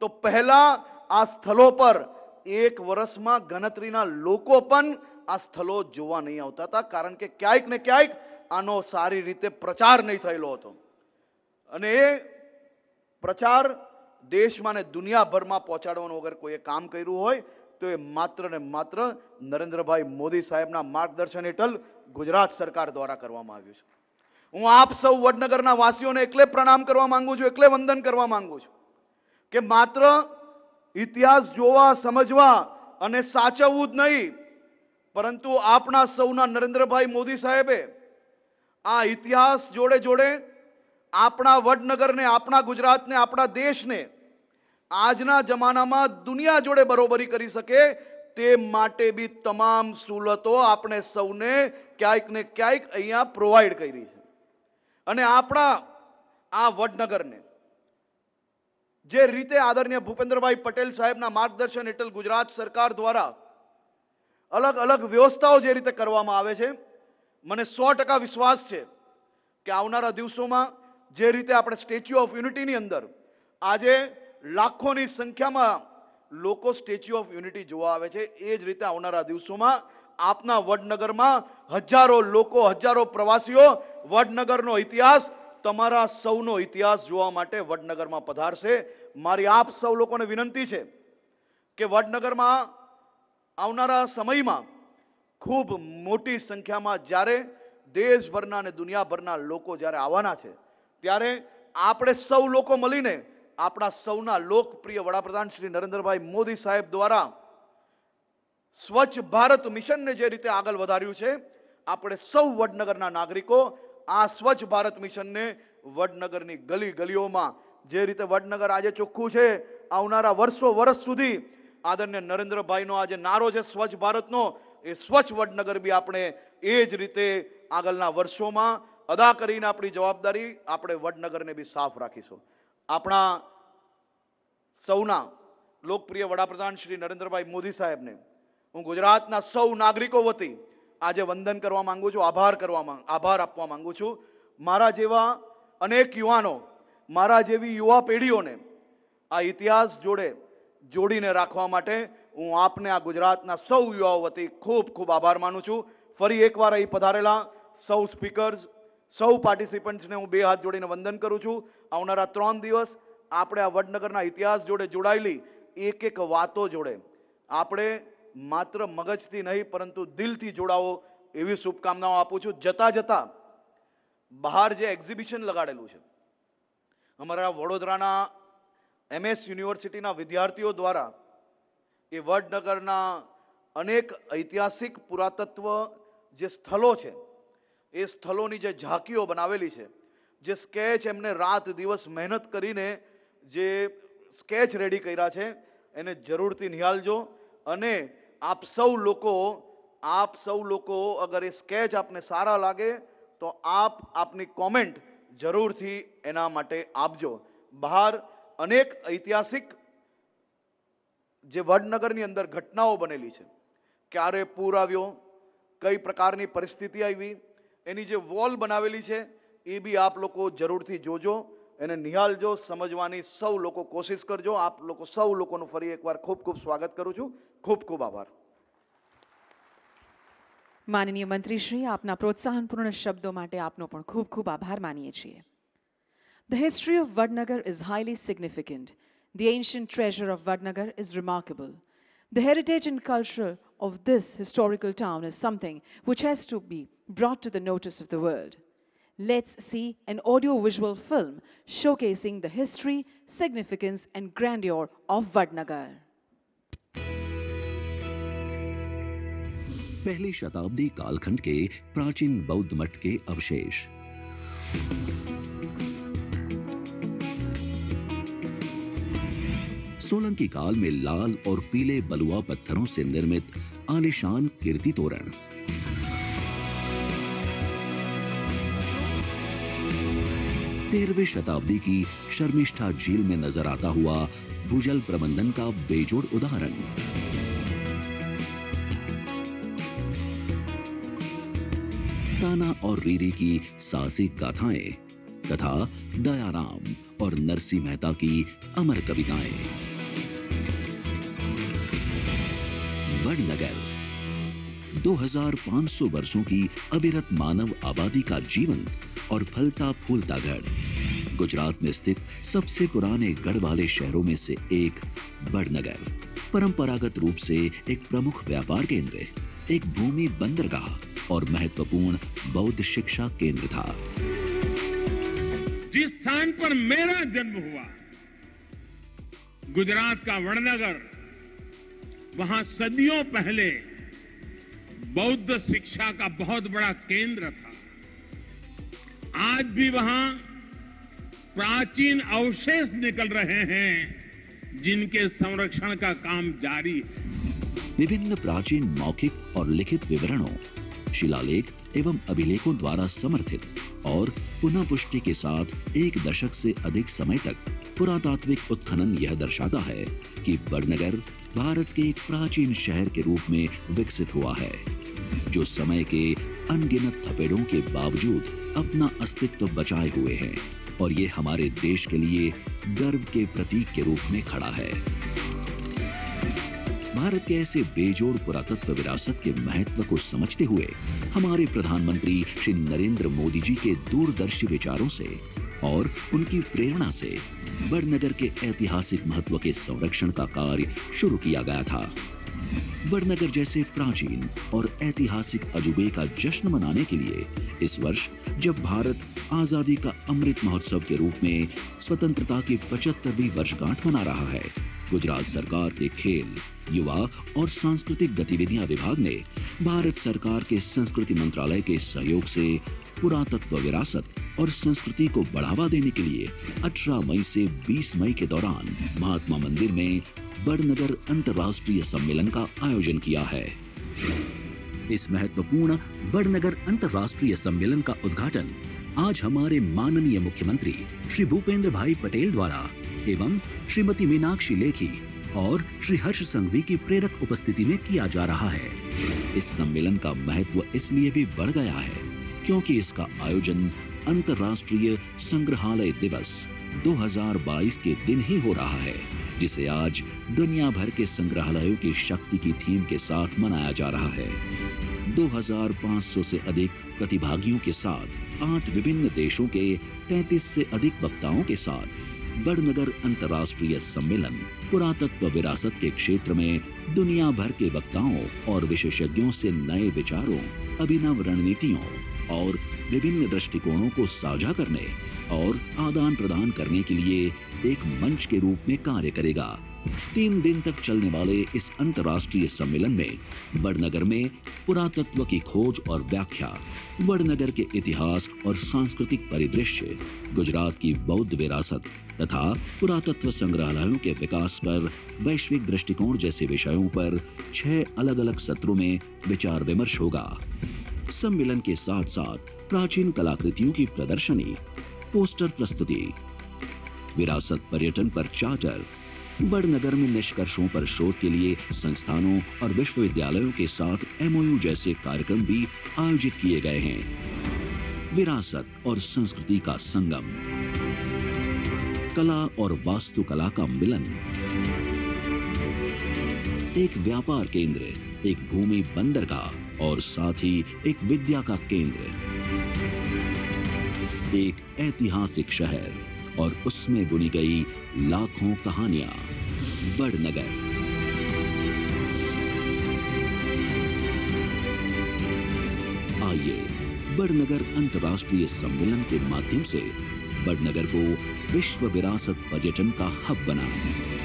તો પહેલા આ સ્થળો પર એક વર્ષમાં ગણતરીના લોકો પણ આ સ્થળો જોવા નહીં આવતા હતા, કારણ કે ક્યાંક ને ક્યાંક આનો સારી રીતે પ્રચાર નહીં થયેલો હતો. અને એ પ્રચાર દેશમાં ને દુનિયાભરમાં પહોંચાડવાનું વગર કોઈએ કામ કર્યું હોય તો એ માત્ર ને માત્ર નરેન્દ્રભાઈ મોદી સાહેબના માર્ગદર્શન હેઠળ ગુજરાત સરકાર દ્વારા કરવામાં આવ્યું છે. હું આપ સૌ વડનગરના વાસીઓને એટલે પ્રણામ કરવા માંગુ છું, એટલે વંદન કરવા માંગુ છું કે માત્ર ઇતિહાસ જોવા, સમજવા અને સાચવવું જ નહીં, પરંતુ આપણા સૌના નરેન્દ્રભાઈ મોદી સાહેબે આ ઇતિહાસ જોડે જોડે આપણા વડનગરને, આપણા ગુજરાતને, આપણા દેશને આજના જમાનામાં દુનિયા જોડે બરોબરી કરી શકે તે માટે બી તમામ સહુલતો આપણે સૌને ક્યાંક ને ક્યાંક અહીંયા પ્રોવાઈડ કરી છે. અને આપણા આ વડનગરને જે રીતે આદરણીય ભૂપેન્દ્રભાઈ પટેલ સાહેબના માર્ગદર્શન હેઠળ ગુજરાત સરકાર દ્વારા અલગ અલગ વ્યવસ્થાઓ જે રીતે કરવામાં આવે છે, મને 100% વિશ્વાસ છે કે આવનારા દિવસોમાં જે રીતે આપણે સ્ટેચ્યુ ઓફ યુનિટીની અંદર આજે લાખોની સંખ્યામાં લોકો સ્ટેચ્યુ ઓફ યુનિટી જોવા આવે છે, એ જ રીતે આવનારા દિવસોમાં આપના વડનગરમાં હજારો લોકો, હજારો પ્રવાસીઓ વડનગરનો ઇતિહાસ, તમારા સૌનો ઇતિહાસ જોવા માટે વડનગરમાં પધારશે. મારી આપ સૌ લોકોને વિનંતી છે કે વડનગરમાં આવનારા સમયમાં ખૂબ મોટી સંખ્યામાં જ્યારે દેશભરના અને દુનિયાભરના લોકો જ્યારે આવવાના છે ત્યારે આપણે સૌ લોકો મળીને આપણા સૌના લોકપ્રિય વડાપ્રધાન શ્રી નરેન્દ્રભાઈ મોદી સાહેબ દ્વારા સ્વચ્છ ભારત મિશનને જે રીતે આગળ વધાર્યું છે, આપણે સૌ વડનગરના નાગરિકો આ સ્વચ્છ ભારત મિશનને વડનગરની ગલી ગલીઓમાં જે રીતે વડનગર આજે ચોખ્ખું છે, આવનારા વર્ષ સુધી આદરણીય નરેન્દ્રભાઈનો આજે નારો છે સ્વચ્છ ભારતનો, એ સ્વચ્છ વડનગર બી આપણે એ જ રીતે આગળના વર્ષોમાં અદા કરીને આપણી જવાબદારી આપણે વડનગરને બી સાફ રાખીશું. આપણા સૌના લોકપ્રિય વડાપ્રધાન શ્રી નરેન્દ્રભાઈ મોદી સાહેબને હું ગુજરાતના સૌ નાગરિકો વતી આજે વંદન કરવા માંગુ છું, આભાર આપવા માંગુ છું. મારા જેવા અનેક યુવાનો, મારા જેવી યુવા પેઢીઓને આ ઇતિહાસ જોડે જોડીને રાખવા માટે હું આપને આ ગુજરાતના સૌ યુવાઓ વતી ખૂબ ખૂબ આભાર માનું છું. ફરી એકવાર અહીં પધારેલા સૌ સ્પીકર્સ, સૌ પાર્ટિસિપન્ટ્સને હું બે હાથ જોડીને વંદન કરું છું. આવનારા 3 દિવસ આપણે આ વડનગરના ઇતિહાસ જોડે જોડાયેલી એક એક વાતો જોડે આપણે માત્ર મગજથી નહીં પરંતુ દિલથી જોડાવો એવી શુભકામનાઓ આપું છું. જતા જતા બહાર જે એક્ઝિબિશન લગાડેલું છે અમારા વડોદરાના MS યુનિવર્સિટીના વિદ્યાર્થીઓ દ્વારા, એ વડનગરના અનેક ઐતિહાસિક પુરાતત્વ જે સ્થળો છે એ સ્થળોની જે ઝાંકીઓ બનાવેલી છે, જે સ્કેચ એમને રાત દિવસ મહેનત કરીને જે સ્કેચ રેડી કર્યા છે એને જરૂરથી નિહાળજો. અને આપ સૌ લોકો અગર એ સ્કેચ આપને સારા લાગે તો આપની કોમેન્ટ જરૂરથી એના માટે આપજો. બહાર અનેક ઐતિહાસિક જે વડનગરની અંદર ઘટનાઓ બનેલી છે, ક્યારે પૂર આવ્યો, કઈ પ્રકારની પરિસ્થિતિ આવી, એની જે વોલ બનાવેલી છે એ બી આપ લોકો જરૂરથી જોજો, એને નિહાળજો, સમજવાની સૌ લોકો કોશિશ કરજો. આપ લોકો સૌ લોકોનું ફરી એકવાર ખૂબ ખૂબ સ્વાગત કરું છું. ખૂબ ખૂબ આભાર. માનનીય મંત્રી શ્રી, આપના પ્રોત્સાહનપૂર્ણ શબ્દો માટે આપનો પણ ખૂબ ખૂબ આભાર માનીએ છીએ. The history of Vadnagar is highly significant. The ancient treasure of Vadnagar is remarkable. The heritage and culture of this historical town is something which has to be brought to the notice of the world. Let's see an audio-visual film showcasing the history, significance and grandeur of Vadnagar. पहली शताब्दी कालखंड के प्राचीन बौद्ध मठ के अवशेष. सोलंकी काल में लाल और पीले बलुआ पत्थरों से निर्मित आलीशान कीर्ति तोरण. 13वीं शताब्दी की शर्मिष्ठा झील में नजर आता हुआ भूजल प्रबंधन का बेजोड़ उदाहरण. ताना और रीरी की साहसिक गाथाएं तथा दयाराम और नरसी मेहता की अमर कविताएं. वडनगर 2500 वर्षों की अविरत मानव आबादी का जीवन और फलता फूलता गढ़. गुजरात में स्थित सबसे पुराने गढ़ वाले शहरों में से एक वडनगर परंपरागत रूप से एक प्रमुख व्यापार केंद्र, एक भूमि बंदरगाह और महत्वपूर्ण बौद्ध शिक्षा केंद्र था. जिस स्थान पर मेरा जन्म हुआ, गुजरात का वडनगर, वहां सदियों पहले बौद्ध शिक्षा का बहुत बड़ा केंद्र था. आज भी वहां प्राचीन अवशेष निकल रहे हैं जिनके संरक्षण का काम जारी है. विभिन्न प्राचीन मौखिक और लिखित विवरणों, शिलालेख एवं अभिलेखों द्वारा समर्थित और पुनः पुष्टि के साथ 1 दशक से अधिक समय तक पुरातात्विक उत्खनन यह दर्शाता है कि वडनगर भारत के एक प्राचीन शहर के रूप में विकसित हुआ है, जो समय के अनगिनत थपेड़ों के बावजूद अपना अस्तित्व बचाए हुए है और ये हमारे देश के लिए गर्व के प्रतीक के रूप में खड़ा है. भारत के ऐसे बेजोड़ पुरातत्व विरासत के महत्व को समझते हुए हमारे प्रधानमंत्री श्री नरेंद्र मोदी जी के दूरदर्शी विचारों से और उनकी प्रेरणा से वडनगर के ऐतिहासिक महत्व के संरक्षण का कार्य शुरू किया गया था. वडनगर जैसे प्राचीन और ऐतिहासिक अजूबे का जश्न मनाने के लिए इस वर्ष, जब भारत आजादी का अमृत महोत्सव के रूप में स्वतंत्रता की 75वीं वर्षगांठ मना रहा है, गुजरात सरकार के खेल, युवा और सांस्कृतिक गतिविधियां विभाग ने भारत सरकार के संस्कृति मंत्रालय के सहयोग से पुरातत्व विरासत और संस्कृति को बढ़ावा देने के लिए 18 मई से 20 मई के दौरान महात्मा मंदिर में वडनगर अंतर्राष्ट्रीय सम्मेलन का आयोजन किया है. इस महत्वपूर्ण वडनगर अंतर्राष्ट्रीय सम्मेलन का उद्घाटन आज हमारे माननीय मुख्यमंत्री श्री भूपेंद्र भाई पटेल द्वारा एवं श्रीमती मीनाक्षी लेखी और श्री हर्ष संघवी की प्रेरक उपस्थिति में किया जा रहा है. इस सम्मेलन का महत्व इसलिए भी बढ़ गया है क्योंकि इसका आयोजन अंतर्राष्ट्रीय संग्रहालय दिवस 2022 के दिन ही हो रहा है, जिसे आज दुनिया भर के संग्रहालयों की शक्ति की थीम के साथ मनाया जा रहा है. 2500 से अधिक प्रतिभागियों के साथ 8 विभिन्न देशों के 33 से अधिक वक्ताओं के साथ वडनगर अंतर्राष्ट्रीय सम्मेलन पुरातत्व विरासत के क्षेत्र में दुनिया भर के वक्ताओं और विशेषज्ञों से नए विचारों, अभिनव रणनीतियों और विभिन्न दृष्टिकोणों को साझा करने और आदान प्रदान करने के लिए एक मंच के रूप में कार्य करेगा. 3 दिन तक चलने वाले इस अंतर्राष्ट्रीय सम्मेलन में वडनगर में पुरातत्व की खोज और व्याख्या, वडनगर के इतिहास और सांस्कृतिक परिदृश्य, गुजरात की बौद्ध विरासत तथा पुरातत्व संग्रहालयों के विकास पर वैश्विक दृष्टिकोण जैसे विषयों पर 6 अलग-अलग सत्रों में विचार विमर्श होगा. सम्मेलन के साथ साथ प्राचीन कलाकृतियों की प्रदर्शनी, पोस्टर प्रस्तुति, विरासत पर्यटन पर चार्टर, वडनगर में निष्कर्षों पर शोध के लिए संस्थानों और विश्वविद्यालयों के साथ MOU जैसे कार्यक्रम भी आयोजित किए गए हैं. विरासत और संस्कृति का संगम, कला और वास्तुकला का मिलन, एक व्यापार केंद्र, एक भूमि बंदरगाह और साथ ही एक विद्या का केंद्र, एक ऐतिहासिक शहर और उसमें बुनी गई लाखों कहानियां। वडनगर। आइए वडनगर अंतर्राष्ट्रीय सम्मेलन के माध्यम से वडनगर को विश्व विरासत पर्यटन का हब बनाएं।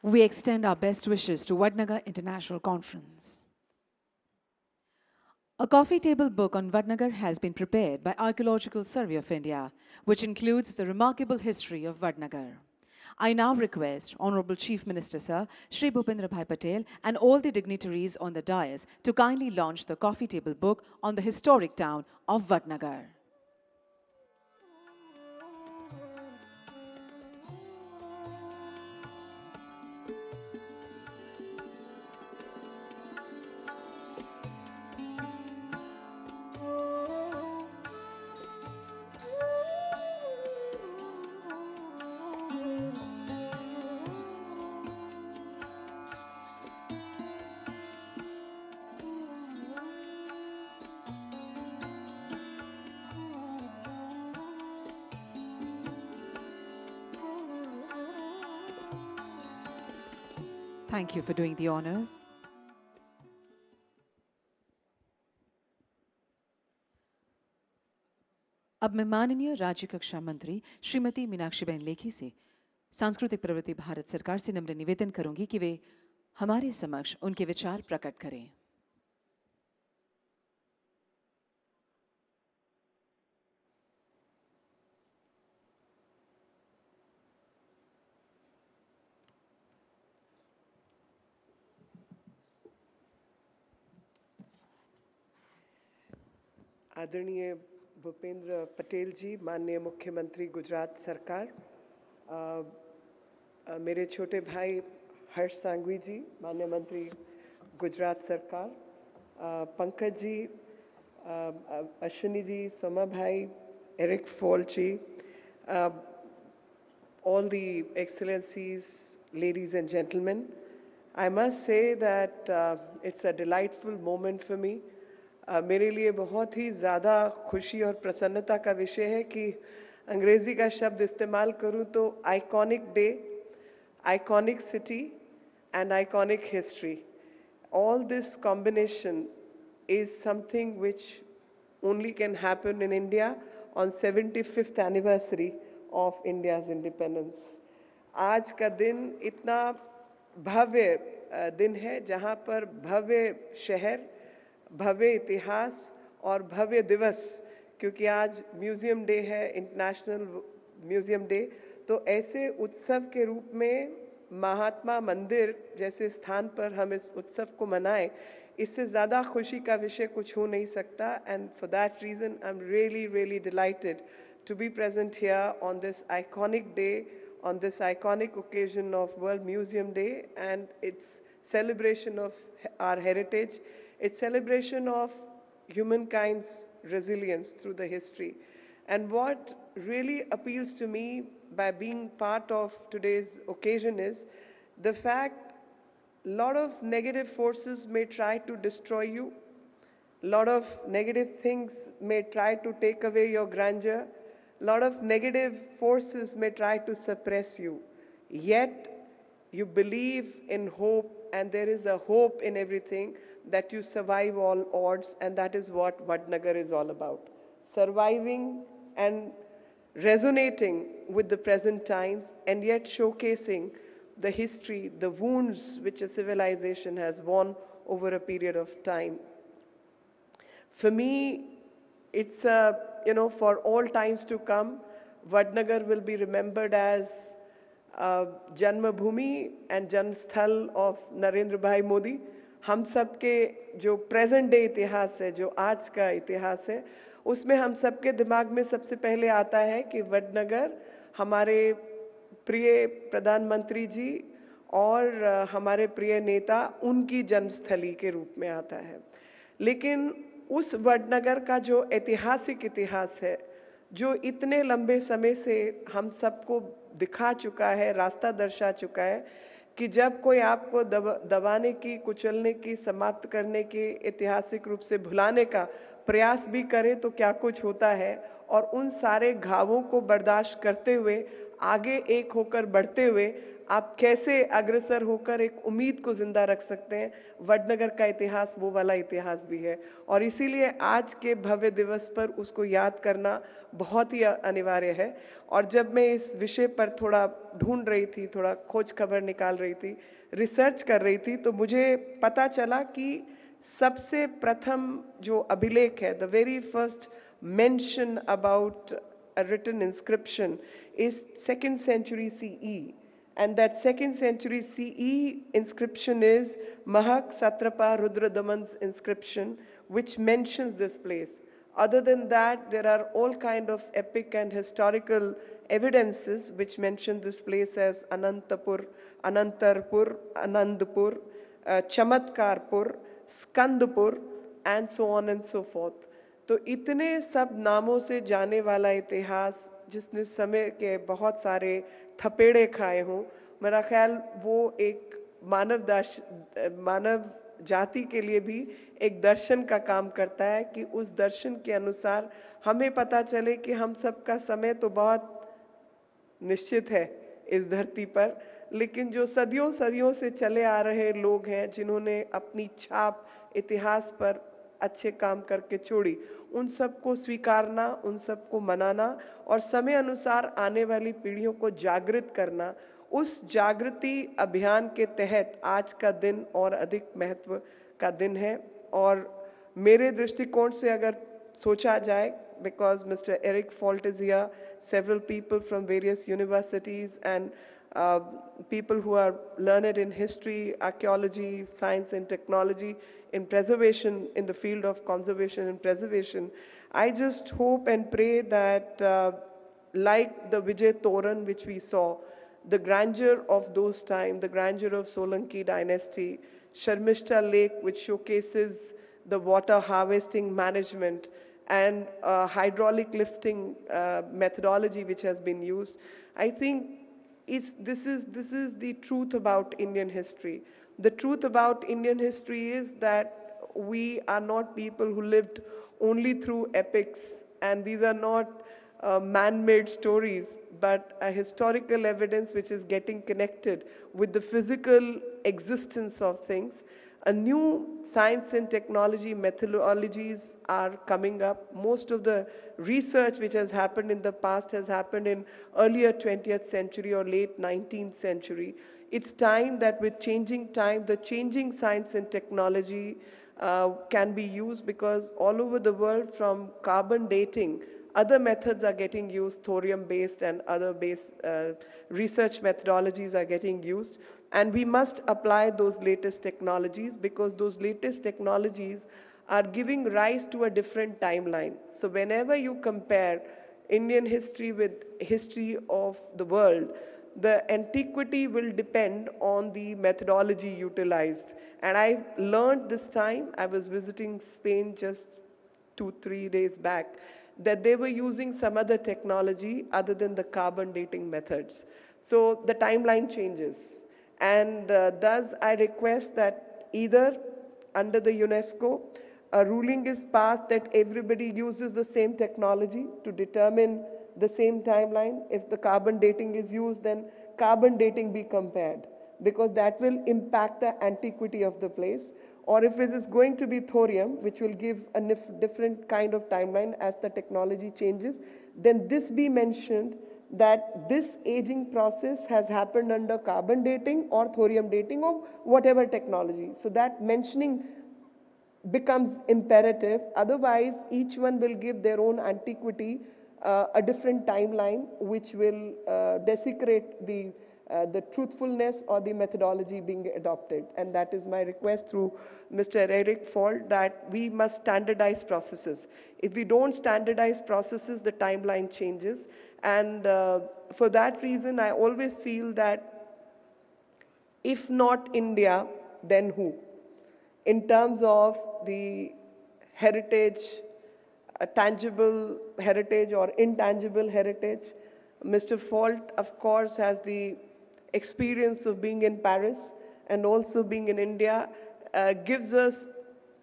We extend our best wishes to Vadnagar International Conference. A coffee table book on Vadnagar has been prepared by Archaeological Survey of India, which includes the remarkable history of Vadnagar. I now request Honorable Chief Minister Sir Shri Bhupendra Bhai Patel and all the dignitaries on the dais to kindly launch the coffee table book on the historic town of Vadnagar. Thank you for doing the honors. अब मैं माननीय राज्य कक्षा मंत्री श्रीमती मीनाक्षीबेन लेखी से सांस्कृतिक प्रवृत्ति भारत सरकार से नम्र निवेदन करूंगी कि वे हमारे समक्ष उनके विचार प्रकट करें। आदरणीय भूपेंद्र पटेल जी, माननीय मुख्यमंत्री गुजरात सरकार, मेरे छोटे भाई हर्ष सांघवी जी, माननीय मंत्री गुजरात सरकार, Pankaj ji, Ashwini ji, Soma bhai, Eric Falt ji, all the excellencies, ladies and gentlemen, I must say that it's a delightful moment for me. मेरे लिए बहुत ही ज़्यादा खुशी और प्रसन्नता का विषय है कि अंग्रेजी का शब्द इस्तेमाल करूं तो iconic day, iconic city and iconic history. All this combination is something which only can happen in India on 75th anniversary of India's independence. आज का दिन इतना भव्य दिन है जहां पर भव्य शहर, भव्य इतिहास और भव्य दिवस, क्योंकि आज म्यूजियम डे है, इंटरनेशनल म्यूजियम डे, तो ऐसे उत्सव के रूप में महात्मा मंदिर जैसे स्थान पर हम इस उत्सव को मनाएं, इससे ज़्यादा खुशी का विषय कुछ हो नहीं सकता. And for that reason I am really dilated to be present here on this iconic day, on this iconic occasion of World Museum Day, and its celebration of our heritage, its celebration of humankind's resilience through the history. And what really appeals to me by being part of today's occasion is the fact a lot of negative forces may try to destroy you, a lot of negative things may try to take away your grandeur, a lot of negative forces may try to suppress you, yet you believe in hope, and there is a hope in everything that you survive all odds, and that is what Vadnagar is all about. Surviving and resonating with the present times, and yet showcasing the history, the wounds which a civilization has won over a period of time. For me, it's for all times to come, Vadnagar will be remembered as Janmabhoomi and Janmsthal of Narendra Bhai Modi. हम सब के जो present day इतिहास है, जो आज का इतिहास है, उसमें हम सब के दिमाग में सबसे पहले आता है कि वडनगर हमारे प्रिय प्रधानमंत्री जी और हमारे प्रिय नेता उनकी जन्मस्थली के रूप में आता है. लेकिन उस वडनगर का जो ऐतिहासिक इतिहास है, जो इतने लंबे समय से हम सबको दिखा चुका है, रास्ता दर्शा चुका है कि जब कोई आपको दबाने की, कुचलने की, समाप्त करने की, ऐतिहासिक रूप से भुलाने का प्रयास भी करे तो क्या कुछ होता है, और उन सारे घावों को बर्दाश्त करते हुए आगे एक होकर बढ़ते हुए आप कैसे अग्रसर होकर एक उम्मीद को जिंदा रख सकते हैं। वडनगर का इतिहास वो वाला इतिहास भी है, और इसीलिए आज के भव्य दिवस पर उसको याद करना बहुत ही अनिवार्य है। और जब मैं इस विषय पर थोड़ा ढूंढ रही थी, थोड़ा खोज खबर निकाल रही थी, रिसर्च कर रही थी, तो मुझे पता चला कि सबसे प्रथम जो अभिलेख है, the very first mention about a written inscription is 2nd century CE, and that 2nd century CE inscription is Mahak Satrapa Rudradaman's inscription, which mentions this place. Other than that, there are all kind of epic and historical evidences which mention this place as Anantapur, Anantarpur, Anandpur, Chamatkarpur, Skandpur, and so on and so forth. तो इतने सब नामों से जाने वाला इतिहास जिसने समय के बहुत सारे थपेड़े खाए हों, मेरा ख्याल वो एक मानव जाति के लिए भी एक दर्शन का काम करता है कि उस दर्शन के अनुसार हमें पता चले कि हम सबका समय तो बहुत निश्चित है इस धरती पर, लेकिन जो सदियों सदियों से चले आ रहे लोग हैं जिन्होंने अपनी छाप इतिहास पर अच्छे काम करके छोड़ी, उन सबको स्वीकारना, उन सबको मनाना और समय अनुसार आने वाली पीढ़ियों को जागृत करना, उस जागृति अभियान के तहत आज का दिन और अधिक महत्व का दिन है। और मेरे दृष्टिकोण से अगर सोचा जाए, because Mr. Eric Falt is here, several people from various universities and people who are learned in history, archaeology, science and technology, in preservation, in the field of conservation and preservation. I just hope and pray that like the Vijay Toran which we saw, the grandeur of those times, the grandeur of Solanki dynasty, Sharmishta Lake which showcases the water harvesting management and hydraulic lifting methodology which has been used. I think this is the truth about Indian history. The truth about Indian history is that we are not people who lived only through epics, and these are not man-made stories, but a historical evidence which is getting connected with the physical existence of things. A new science and technology methodologies are coming up. Most of the research which has happened in the past has happened in earlier 20th century or late 19th century. It's time that with changing time, the changing science and technology can be used, because all over the world, from carbon dating, other methods are getting used, thorium-based and other based research methodologies are getting used. And we must apply those latest technologies, because those latest technologies are giving rise to a different timeline. So whenever you compare Indian history with history of the world, the antiquity will depend on the methodology utilized. And I learned this time, I was visiting Spain just 2-3 days back, that they were using some other technology other than the carbon dating methods. So the timeline changes. And thus I request that either under the UNESCO, a ruling is passed that everybody uses the same technology to determine the same timeline. If the carbon dating is used, then carbon dating be compared, because that will impact the antiquity of the place. Or if it is going to be thorium, which will give a different kind of timeline as the technology changes, then this be mentioned that this aging process has happened under carbon dating or thorium dating or whatever technology. So that mentioning becomes imperative. Otherwise, each one will give their own antiquity a different timeline, which will desecrate the truthfulness or the methodology being adopted. And that is my request through Mr. Eric Falt, that we must standardize processes. If we don't standardize processes, the timeline changes. And for that reason, I always feel that if not India, then who? In terms of the heritage a tangible heritage or intangible heritage. Mr. Falt, of course, has the experience of being in Paris and also being in India, gives us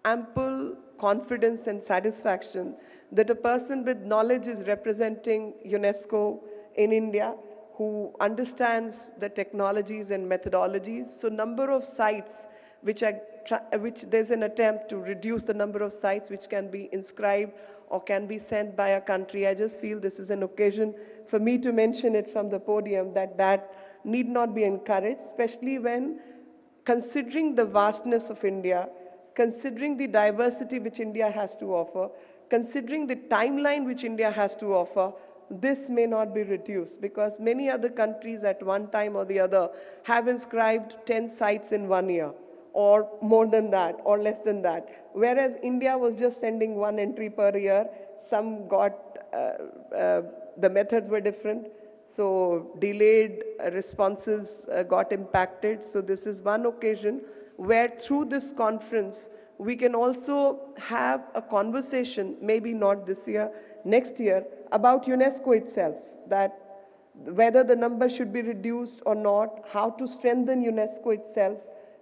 ample confidence and satisfaction that a person with knowledge is representing UNESCO in India, who understands the technologies and methodologies. So number of sites which there's an attempt to reduce the number of sites which can be inscribed or can be sent by a country. I just feel this is an occasion for me to mention it from the podium that need not be encouraged, especially when considering the vastness of India, considering the diversity which India has to offer, considering the timeline which India has to offer, this may not be reduced because many other countries at one time or the other have inscribed 10 sites in 1 year or more than that or less than that. Whereas India was just sending one entry per year. Some got, the methods were different. So delayed responses got impacted. So this is one occasion where through this conference, we can also have a conversation, maybe not this year, next year, about UNESCO itself, that whether the number should be reduced or not, how to strengthen UNESCO itself,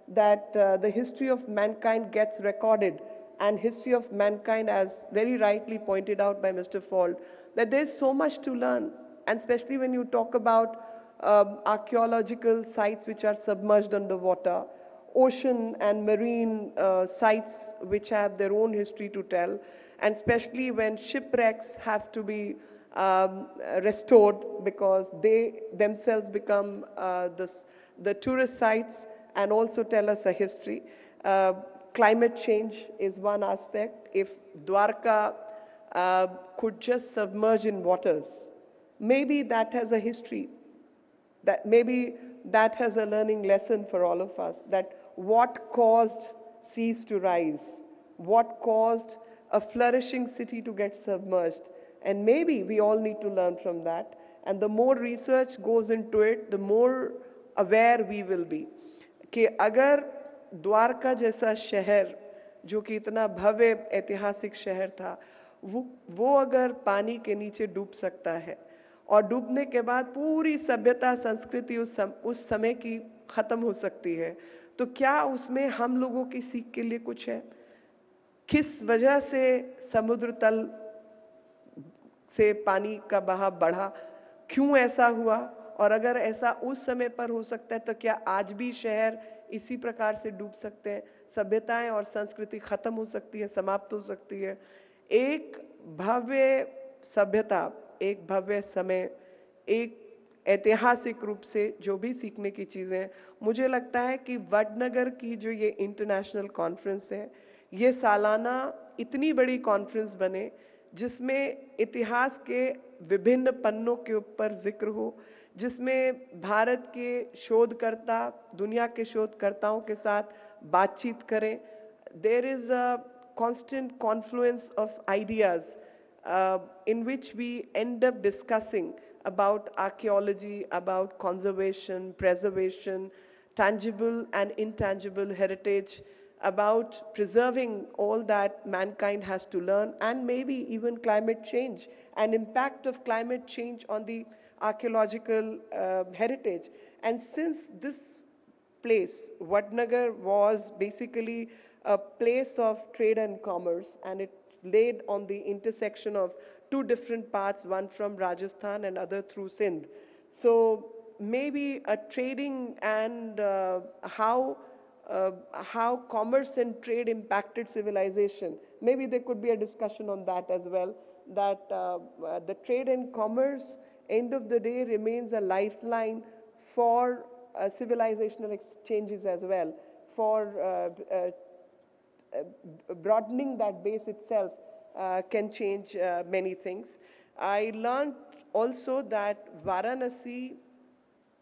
that the history of mankind gets recorded, and history of mankind, as very rightly pointed out by Mr. Falt, that there's so much to learn, and especially when you talk about archaeological sites which are submerged underwater, ocean and marine sites which have their own history to tell, and especially when shipwrecks have to be restored because they themselves become the tourist sites and also tell us a history. Climate change is one aspect. If Dwarka could just submerge in waters, maybe that has a history, that maybe that has a learning lesson for all of us, that what caused seas to rise, what caused a flourishing city to get submerged, and maybe we all need to learn from that. And the more research goes into it, the more aware we will be कि अगर द्वारका जैसा शहर जो कि इतना भव्य ऐतिहासिक शहर था, वो अगर पानी के नीचे डूब सकता है और डूबने के बाद पूरी सभ्यता संस्कृति उस समय की खत्म हो सकती है, तो क्या उसमें हम लोगों की सीख के लिए कुछ है? किस वजह से समुद्र तल से पानी का बहाव बढ़ा, क्यों ऐसा हुआ, और अगर ऐसा उस समय पर हो सकता है तो क्या आज भी शहर इसी प्रकार से डूब सकते हैं, सभ्यताएं और संस्कृति खत्म हो सकती है, समाप्त हो सकती है? एक भव्य सभ्यता, एक भव्य समय, एक ऐतिहासिक रूप से जो भी सीखने की चीजें, मुझे लगता है कि वडनगर की जो ये इंटरनेशनल कॉन्फ्रेंस है, ये सालाना इतनी बड़ी कॉन्फ्रेंस बने जिसमें इतिहास के विभिन्न पन्नों के ऊपर जिक्र हो, जिसमें भारत के शोधकर्ता दुनिया के शोधकर्ताओं के साथ बातचीत करें. There is a constant confluence of ideas in which we end up discussing about archaeology, about conservation, preservation, tangible and intangible heritage, about preserving all that mankind has to learn, and maybe even climate change and impact of climate change on the archaeological heritage. And since this place, Vadnagar, was basically a place of trade and commerce, and it laid on the intersection of two different paths, one from Rajasthan and other through Sindh. So maybe a trading and how commerce and trade impacted civilization, maybe there could be a discussion on that as well, that the trade and commerce, end of the day, remains a lifeline for civilizational exchanges as well, for broadening that base itself can change many things. I learned also that Varanasi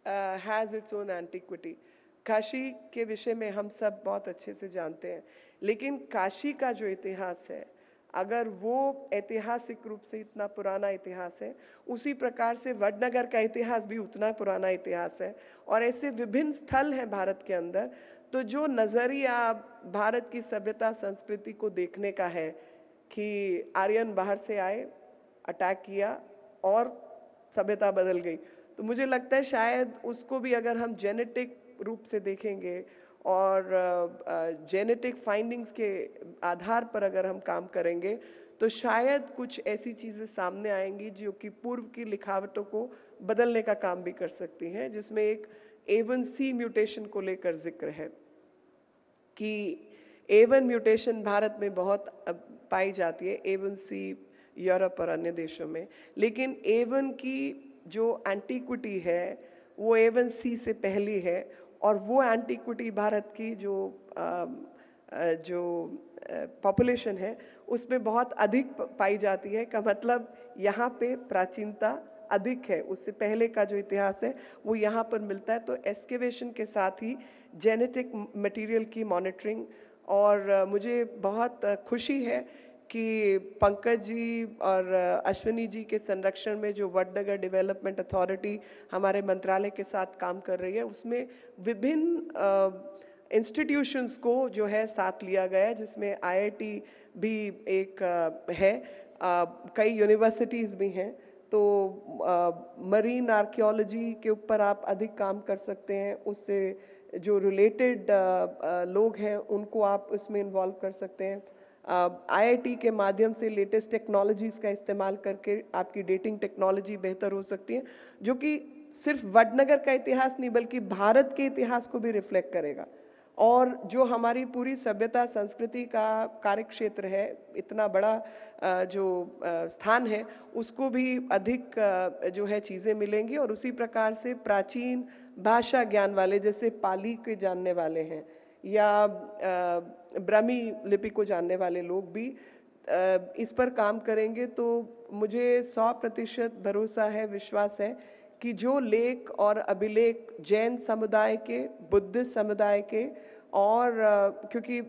has its own antiquity. Kashi के विषय में हम सब बहुत अच्छे से जानते हैं, लेकिन काशी का जो इतिहास है, अगर वो ऐतिहासिक रूप से इतना पुराना इतिहास है, उसी प्रकार से वडनगर का इतिहास भी उतना पुराना इतिहास है, और ऐसे विभिन्न स्थल हैं भारत के अंदर. तो जो नजरिया भारत की सभ्यता संस्कृति को देखने का है, कि आर्यन बाहर से आए, अटैक किया और सभ्यता बदल गई। तो मुझे लगता है शायद उसको भी अगर हम जेनेटिक रूप से देखेंगे और जेनेटिक फाइंडिंग्स के आधार पर अगर हम काम करेंगे तो शायद कुछ ऐसी चीजें सामने आएंगी जो कि पूर्व की लिखावटों को बदलने का काम भी कर सकती हैं, जिसमें एक A1C म्यूटेशन को लेकर जिक्र है कि A1 म्यूटेशन भारत में बहुत पाई जाती है, A1C यूरोप और अन्य देशों में, लेकिन A1 की जो एंटीक्विटी है वो A1C से पहली है और वो एंटीक्विटी भारत की जो पॉपुलेशन है उसमें बहुत अधिक पाई जाती है। का मतलब यहाँ पे प्राचीनता अधिक है, उससे पहले का जो इतिहास है वो यहाँ पर मिलता है। तो एक्सकेवेशन के साथ ही जेनेटिक मटेरियल की मॉनिटरिंग, और मुझे बहुत खुशी है कि पंकज जी और अश्विनी जी के संरक्षण में जो वडनगर डेवलपमेंट अथॉरिटी हमारे मंत्रालय के साथ काम कर रही है, उसमें विभिन्न इंस्टीट्यूशंस को जो है साथ लिया गया है, जिसमें IIT भी एक है, कई यूनिवर्सिटीज़ भी हैं। तो मरीन आर्कियोलॉजी के ऊपर आप अधिक काम कर सकते हैं, उससे जो रिलेटेड लोग हैं उनको आप उसमें इन्वॉल्व कर सकते हैं। IIT के माध्यम से लेटेस्ट टेक्नोलॉजीज़ का इस्तेमाल करके आपकी डेटिंग टेक्नोलॉजी बेहतर हो सकती है, जो कि सिर्फ वडनगर का इतिहास नहीं बल्कि भारत के इतिहास को भी रिफ्लेक्ट करेगा। और जो हमारी पूरी सभ्यता संस्कृति का कार्यक्षेत्र है, इतना बड़ा जो स्थान है, उसको भी अधिक जो है चीज़ें मिलेंगी। और उसी प्रकार से प्राचीन भाषा ज्ञान वाले, जैसे पाली के जानने वाले हैं या ब्राह्मी लिपि को जानने वाले लोग भी इस पर काम करेंगे, तो मुझे 100% भरोसा है, विश्वास है कि जो लेख और अभिलेख जैन समुदाय के, बुद्धिस्ट समुदाय के, और क्योंकि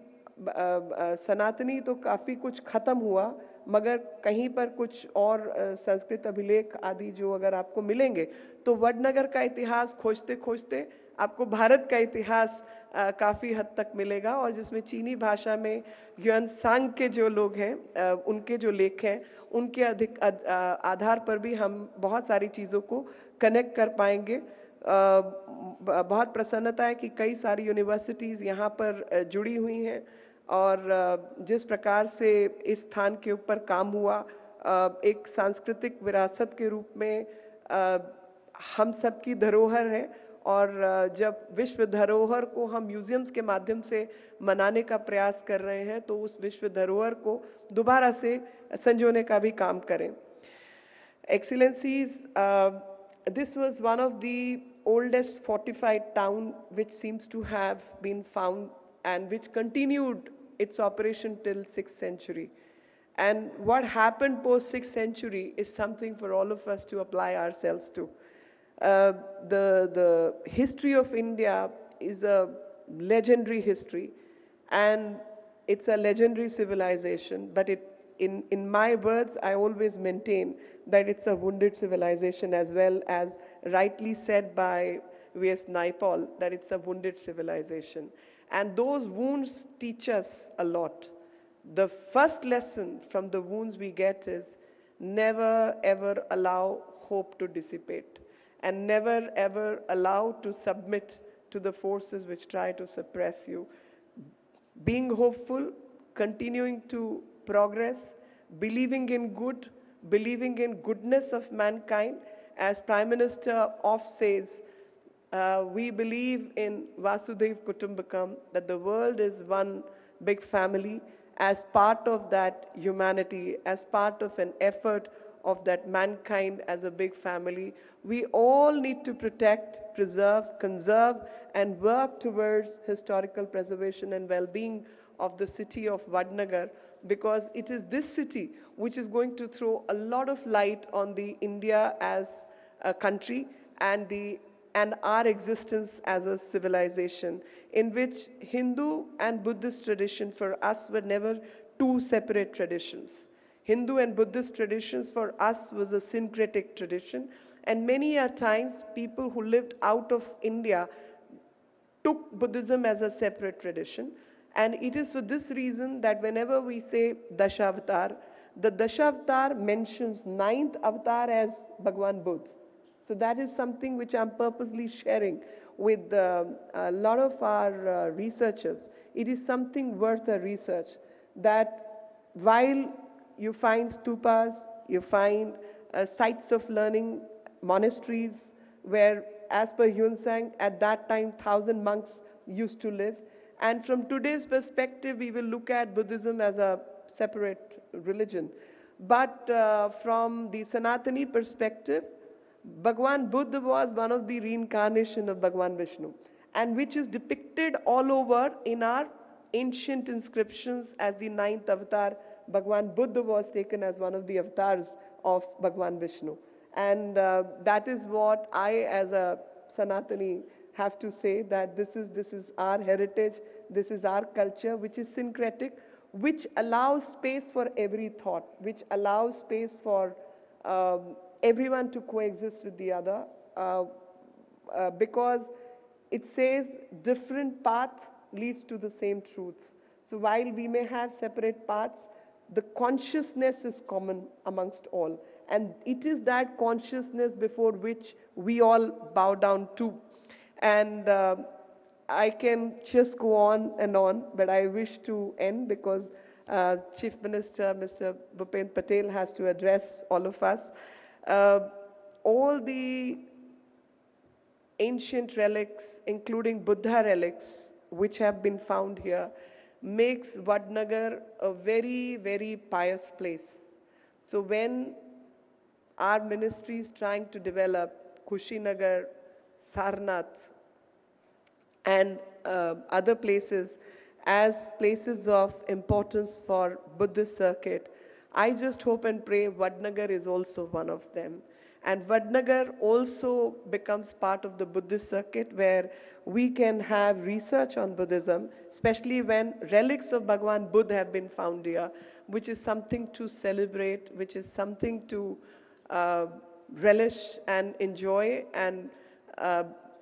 सनातनी तो काफ़ी कुछ खत्म हुआ, मगर कहीं पर कुछ और संस्कृत अभिलेख आदि जो अगर आपको मिलेंगे, तो वडनगर का इतिहास खोजते खोजते आपको भारत का इतिहास काफ़ी हद तक मिलेगा। और जिसमें चीनी भाषा में युआनसांग के जो लोग हैं, उनके जो लेख हैं, उनके अधिक आधार पर भी हम बहुत सारी चीज़ों को कनेक्ट कर पाएंगे। बहुत प्रसन्नता है कि कई सारी यूनिवर्सिटीज़ यहाँ पर जुड़ी हुई हैं, और जिस प्रकार से इस स्थान के ऊपर काम हुआ, एक सांस्कृतिक विरासत के रूप में हम सबकी धरोहर है। और जब विश्व धरोहर को हम म्यूजियम्स के माध्यम से मनाने का प्रयास कर रहे हैं, तो उस विश्व धरोहर को दोबारा से संजोने का भी काम करें। Excellencies, this was one of the oldest fortified town which seems to have been found and which continued its operation till 6th century. And what happened post 6th century is something for all of us to apply ourselves to. The history of India is a legendary history, and it's a legendary civilization, but in my words, I always maintain that it's a wounded civilization, as well as rightly said by V.S. Naipaul, that it's a wounded civilization. And those wounds teach us a lot. The first lesson from the wounds we get is never ever allow hope to dissipate, and never ever allow to submit to the forces which try to suppress you. Being hopeful, continuing to progress, believing in good, believing in goodness of mankind. As Prime Minister oft says, we believe in Vasudhaiv Kutumbakam, that the world is one big family. As part of that humanity, as part of an effort of that mankind as a big family, we all need to protect, preserve, conserve, and work towards historical preservation and well-being of the city of Vadnagar, because it is this city which is going to throw a lot of light on the India as a country and our existence as a civilization, in which Hindu and Buddhist tradition for us were never two separate traditions. Hindu and Buddhist traditions for us was a syncretic tradition, and many a times people who lived out of India took Buddhism as a separate tradition. And it is for this reason that whenever we say Dashavatar, the Dashavatar mentions ninth avatar as Bhagwan Buddha. So that is something which I'm purposely sharing with a lot of our researchers. It is something worth a research that while you find stupas, you find sites of learning, monasteries, where as per Yunsang, at that time 1,000 monks used to live. And from today's perspective, we will look at Buddhism as a separate religion. But from the Sanatani perspective, Bhagwan Buddha was one of the reincarnation of Bhagwan Vishnu, and which is depicted all over in our ancient inscriptions as the ninth avatar. Bhagwan Buddha was taken as one of the avatars of Bhagwan Vishnu. And that is what I, as a Sanatani, have to say, that this is our heritage, this is our culture, which is syncretic, which allows space for every thought, which allows space for everyone to coexist with the other, because it says different path leads to the same truth. So while we may have separate paths, the consciousness is common amongst all. And it is that consciousness before which we all bow down to. And I can just go on, but I wish to end because Chief Minister, Mr. Bhupen Patel, has to address all of us. All the ancient relics, including Buddha relics, which have been found here, makes Vadnagar a very, very pious place. So when our ministry is trying to develop Kushinagar, Sarnath, and other places as places of importance for Buddhist circuit, I just hope and pray Vadnagar is also one of them. And Vadnagar also becomes part of the Buddhist circuit, where we can have research on Buddhism, especially when relics of Bhagwan Buddha have been found here, which is something to celebrate, which is something to relish and enjoy, and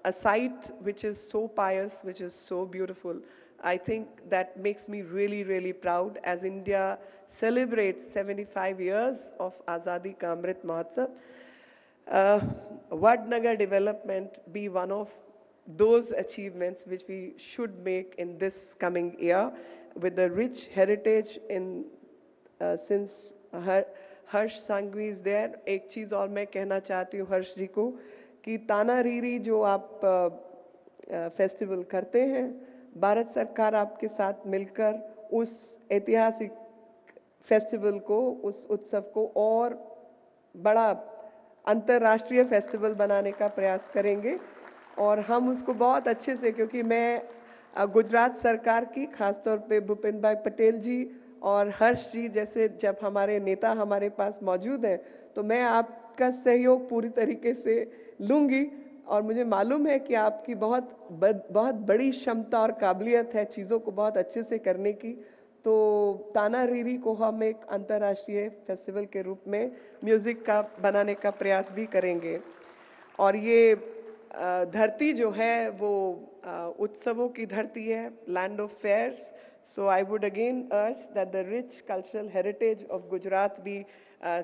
a site which is so pious, which is so beautiful. I think that makes me really, really proud as India celebrates 75 years of Azadi Ka Amrit Mahotsav. Vadnagar development be one of those achievements which we should make in this coming year, with the rich heritage in since Harsh Sanghavi is there. एक चीज़ और मैं कहना चाहती हूँ हर्ष जी को कि ताना रीरी जो आप फेस्टिवल करते हैं, भारत सरकार आपके साथ मिलकर उस ऐतिहासिक फेस्टिवल को, उस उत्सव को और बड़ा अंतर्राष्ट्रीय फेस्टिवल बनाने का प्रयास करेंगे. और हम उसको बहुत अच्छे से, क्योंकि मैं गुजरात सरकार की, खासतौर पे भूपेंद्र भाई पटेल जी और हर्ष जी जैसे जब हमारे नेता हमारे पास मौजूद हैं, तो मैं आपका सहयोग पूरी तरीके से लूँगी. और मुझे मालूम है कि आपकी बहुत बड़ी क्षमता और काबिलियत है चीज़ों को बहुत अच्छे से करने की. तो ताना रीरी को हम एक अंतर्राष्ट्रीय फेस्टिवल के रूप में म्यूज़िक का बनाने का प्रयास भी करेंगे. और ये धरती जो है वो उत्सवों की धरती है, land of fairs. So I would again urge that the rich cultural heritage of Gujarat be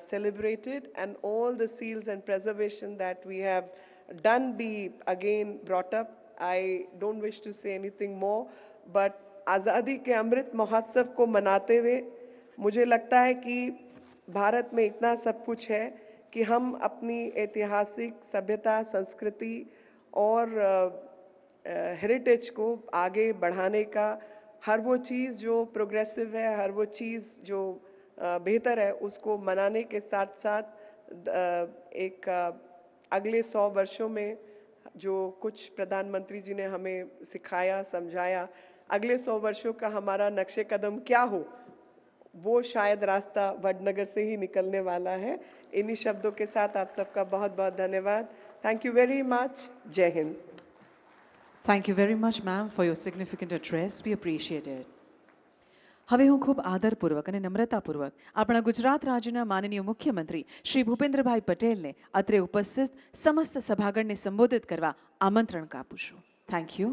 celebrated, and all the seals and preservation that we have done be again brought up. I don't wish to say anything more, but आज़ादी के अमृत महोत्सव को मनाते हुए मुझे लगता है कि भारत में इतना सब कुछ है कि हम अपनी ऐतिहासिक सभ्यता, संस्कृति और हेरिटेज को आगे बढ़ाने का, हर वो चीज़ जो प्रोग्रेसिव है, हर वो चीज़ जो बेहतर है, उसको मनाने के साथ साथ एक अगले 100 वर्षों में जो कुछ प्रधानमंत्री जी ने हमें सिखाया, समझाया, अगले 100 वर्षों का हमारा नक्शे कदम क्या हो, वो शायद रास्ता वडनगर से ही निकलने वाला है. इन्हीं शब्दों के साथ आप सबका बहुत बहुत धन्यवाद. Thank you very much. जय Hind. Thank you very much, ma'am, for your significant address. We appreciate it. હવે હું ખૂબ આદરપૂર્વક અને નમ્રતાપૂર્વક આપણા ગુજરાત રાજ્યના માનનીય મુખ્યમંત્રી શ્રી ભૂપેન્દ્રભાઈ પટેલને અત્રે ઉપસ્થિત સમસ્ત સભાગણને સંબોધિત કરવા આમંત્રણ આપું છું. Thank you.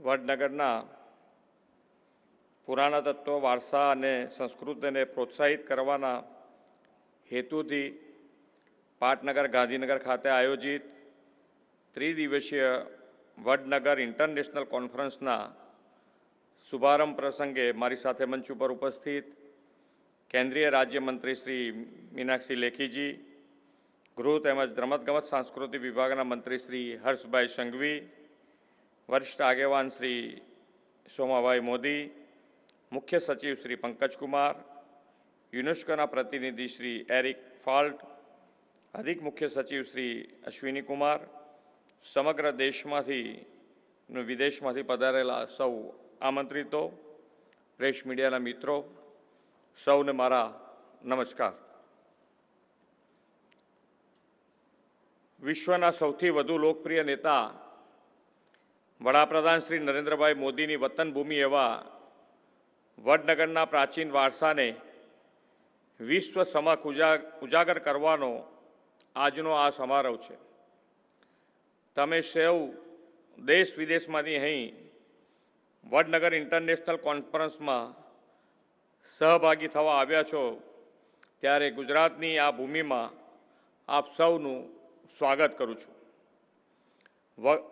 વડનગરના પુરાતત્વ વારસા અને સંસ્કૃતિને પ્રોત્સાહિત કરવાના હેતુથી પાટનગર ગાંધીનગર ખાતે આયોજિત ત્રિદિવસીય વડનગર ઇન્ટરનેશનલ કોન્ફરન્સના શુભારંભ પ્રસંગે મારી સાથે મંચ ઉપર ઉપસ્થિત કેન્દ્રીય રાજ્યમંત્રી શ્રી મીનાક્ષી લેખીજી, ગૃહ તેમજ રમતગમત સાંસ્કૃતિક વિભાગના મંત્રી શ્રી હર્ષભાઈ સંઘવી, વરિષ્ઠ આગેવાન શ્રી સોમાભાઈ મોદી, મુખ્ય સચિવ શ્રી પંકજકુમાર, યુનેસ્કોના પ્રતિનિધિ શ્રી એરિક ફાલ્ટ, અધિક મુખ્ય સચિવ શ્રી અશ્વિની કુમાર, સમગ્ર દેશમાંથી વિદેશમાંથી પધારેલા સૌ આમંત્રિતો, પ્રેસ મીડિયાના મિત્રો, સૌને મારા નમસ્કાર. વિશ્વના સૌથી વધુ લોકપ્રિય નેતા વડાપ્રધાન શ્રી નરેન્દ્રભાઈ મોદીની વતન ભૂમિ એવા વડનગરના પ્રાચીન વારસાને વિશ્વ સમક્ષ ઉજાગર કરવાનો આજનો આ સમારોહ છે. તમે સૌ દેશ વિદેશમાંથી અહીં વડનગર ઇન્ટરનેશનલ કોન્ફરન્સમાં સહભાગી થવા આવ્યા છો ત્યારે ગુજરાતની આ ભૂમિમાં આપ સૌનું સ્વાગત કરું છું.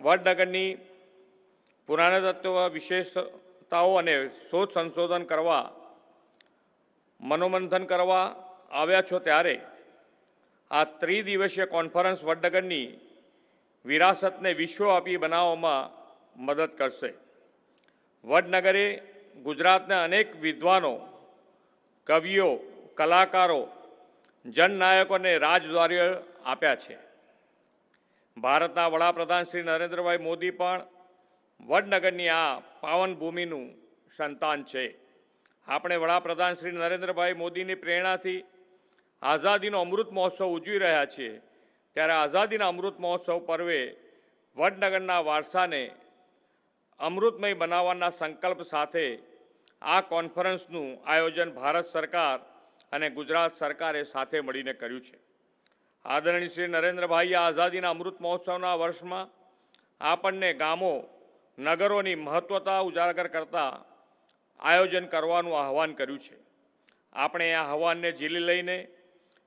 વડનગરની પુરાતત્વ વિશેષતાઓ અને શોધ સંશોધન કરવા મનોમંથન કરવા આવ્યા છો ત્યારે આ ત્રિદિવસીય કોન્ફરન્સ વડનગરની વિરાસતને વિશ્વવ્યાપી બનાવવામાં મદદ કરશે. વડનગરે ગુજરાતના અનેક વિદ્વાનો, કવિઓ, કલાકારો, જનનાયકોને રાજદ્વારીઓ આપ્યા છે. ભારતના વડાપ્રધાન શ્રી નરેન્દ્રભાઈ મોદી પણ વડનગરની આ પાવન ભૂમિનું સંતાન છે. આપણે વડાપ્રધાન શ્રી નરેન્દ્રભાઈ મોદીની પ્રેરણાથી આઝાદીનો અમૃત મહોત્સવ ઉજવી રહ્યા છીએ ત્યારે આઝાદીના અમૃત મહોત્સવ પર્વે વડનગરના વારસાને અમૃતમય બનાવવાના સંકલ્પ સાથે આ કોન્ફરન્સનું આયોજન ભારત સરકાર અને ગુજરાત સરકારે સાથે મળીને કર્યું છે. આદરણીય શ્રી નરેન્દ્રભાઈએ આઝાદીના અમૃત મહોત્સવના વર્ષમાં આપણને ગામો, નગરોની મહત્વતા ઉજાગર કરતા આયોજન કરવાનું આહવાન કર્યું છે. આપણે આ આહવાનને ઝીલી લઈને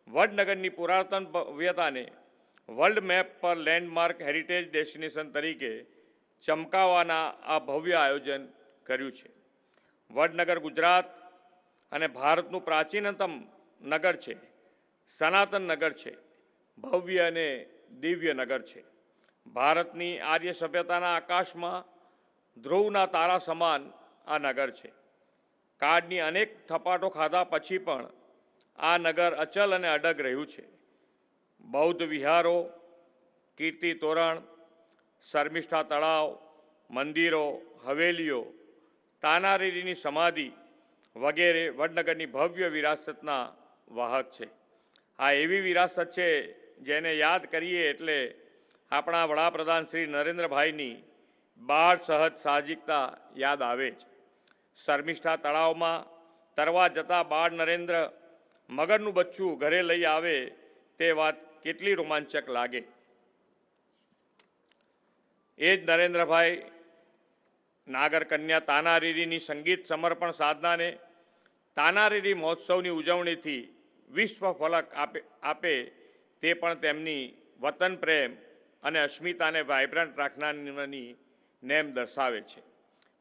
વડનગરની પુરાતન ભવ્યતાને વર્લ્ડ મેપ પર લેન્ડમાર્ક હેરિટેજ ડેસ્ટિનેશન તરીકે ચમકાવવાના આ ભવ્ય આયોજન કર્યું છે. વડનગર ગુજરાત અને ભારતનું પ્રાચીનતમ નગર છે, સનાતન નગર છે, ભવ્ય અને દિવ્ય નગર છે. ભારતની આર્ય સભ્યતાના આકાશમાં ધ્રુવના તારા સમાન આ નગર છે. કાળની અનેક થપાટો ખાધા પછી પણ આ નગર અચલ અને અડગ રહ્યું છે. બૌદ્ધ વિહારો, કીર્તિ તોરણ, શર્મિષ્ઠા તળાવ, મંદિરો, હવેલીઓ, તાનારીરીની સમાધિ વગેરે વડનગરની ભવ્ય વિરાસતના વાહક છે. આ એવી વિરાસત છે જેને યાદ કરીએ એટલે આપણા વડાપ્રધાન શ્રી નરેન્દ્રભાઈની બાળ સહજ સાહજિકતા યાદ આવે છે. શર્મિષ્ઠા તળાવમાં તરવા જતા બાળ નરેન્દ્ર મગરનું બચ્ચું ઘરે લઈ આવે તે વાત કેટલી રોમાંચક લાગે. એ જ નરેન્દ્રભાઈ નાગર કન્યા તાનારીરીની સંગીત સમર્પણ સાધનાને તાનારીરી મહોત્સવની ઉજવણીથી વિશ્વ ફલક આપે તે પણ તેમની વતન પ્રેમ અને અસ્મિતાને વાઇબ્રન્ટ રાખનારની નેમ દર્શાવે છે.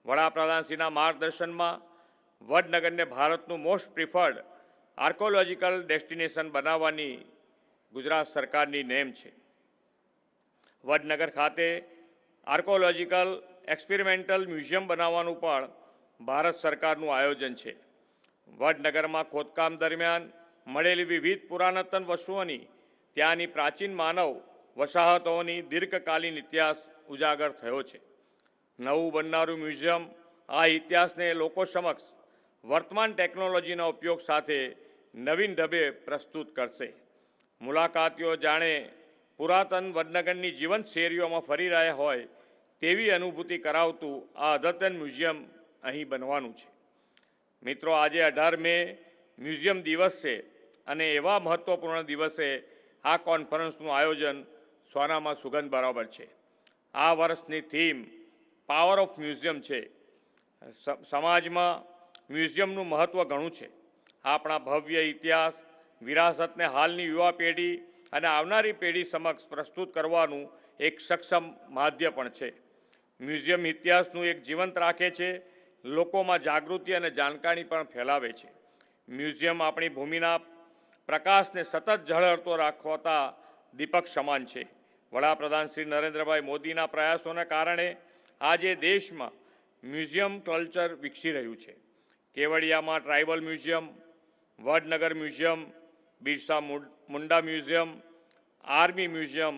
વડાપ્રધાનશ્રીના માર્ગદર્શનમાં વડનગરને ભારતનું મોસ્ટ પ્રિફર્ડ આર્કોલોજીકલ ડેસ્ટિનેશન બનાવવાની ગુજરાત સરકારની નેમ છે. વડનગર ખાતે આર્કોલોજીકલ એક્સપેરિમેન્ટલ મ્યુઝિયમ બનાવવાનું પણ ભારત સરકારનું આયોજન છે. વડનગરમાં ખોદકામ દરમિયાન મળેલી વિવિધ પુરાતન વસ્તુઓની ત્યાંની પ્રાચીન માનવ વસાહતોની દીર્ઘકાલીન ઇતિહાસ ઉજાગર થયો છે. નવું બનનારું મ્યુઝિયમ આ ઇતિહાસને લોકો સમક્ષ વર્તમાન ટેકનોલોજીના ઉપયોગ સાથે નવીન ઢબે પ્રસ્તુત કરશે. મુલાકાતીઓ જાણે પુરાતન વડનગરની જીવંત શેરીઓમાં ફરી રહ્યા હોય તેવી અનુભૂતિ કરાવતું આ અદ્યતન મ્યુઝિયમ અહીં બનવાનું છે. મિત્રો, આજે 18 મે મ્યુઝિયમ દિવસ છે અને એવા મહત્વપૂર્ણ દિવસે આ કોન્ફરન્સનું આયોજન સોનામાં સુગંધ બરાબર છે. આ વર્ષની થીમ પાવર ઓફ મ્યુઝિયમ છે. સમાજમાં મ્યુઝિયમનું મહત્વ ઘણું છે. આપણા ભવ્ય ઇતિહાસ વિરાસતને હાલની યુવા પેઢી અને આવનારી પેઢી સમક્ષ પ્રસ્તુત કરવાનું એક સક્ષમ માધ્યમ પણ છે. મ્યુઝિયમ ઇતિહાસનું એક જીવંત રાખે છે, લોકોમાં જાગૃતિ અને જાણકારી પણ ફેલાવે છે. મ્યુઝિયમ આપણી ભૂમિના પ્રકાશને સતત ઝળહળતો રાખતા દીપક સમાન છે. વડાપ્રધાન શ્રી નરેન્દ્રભાઈ મોદીના પ્રયાસોને કારણે આજે દેશમાં મ્યુઝિયમ કલ્ચર વિકસી રહ્યું છે. કેવડિયામાં tribal museum, Vadnagar museum, Birsa Munda museum, army museum,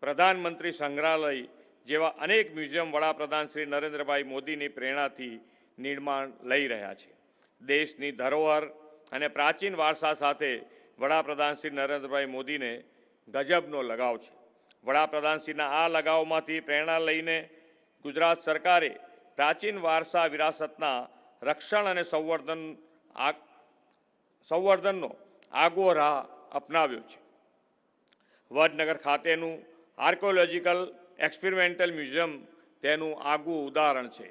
પ્રધાનમંત્રી સંગ્રહાલય જેવા અનેક મ્યુઝિયમ વડાપ્રધાન શ્રી નરેન્દ્રભાઈ મોદીની પ્રેરણાથી નિર્માણ લઈ રહ્યા છે. દેશની ધરોહર અને પ્રાચીન વારસા સાથે વડાપ્રધાન શ્રી નરેન્દ્રભાઈ મોદીને ગજબનો લગાવ છે. વડાપ્રધાનશ્રીના આ લગાવમાંથી પ્રેરણા લઈને ગુજરાત સરકારે પ્રાચીન વારસા વિરાસતના રક્ષણ અને સંવર્ધનનો આગવો રાહ અપનાવ્યો છે. વડનગર ખાતેનું આર્કોલોજીકલ એક્સપેરિમેન્ટલ મ્યુઝિયમ તેનું આગવું ઉદાહરણ છે.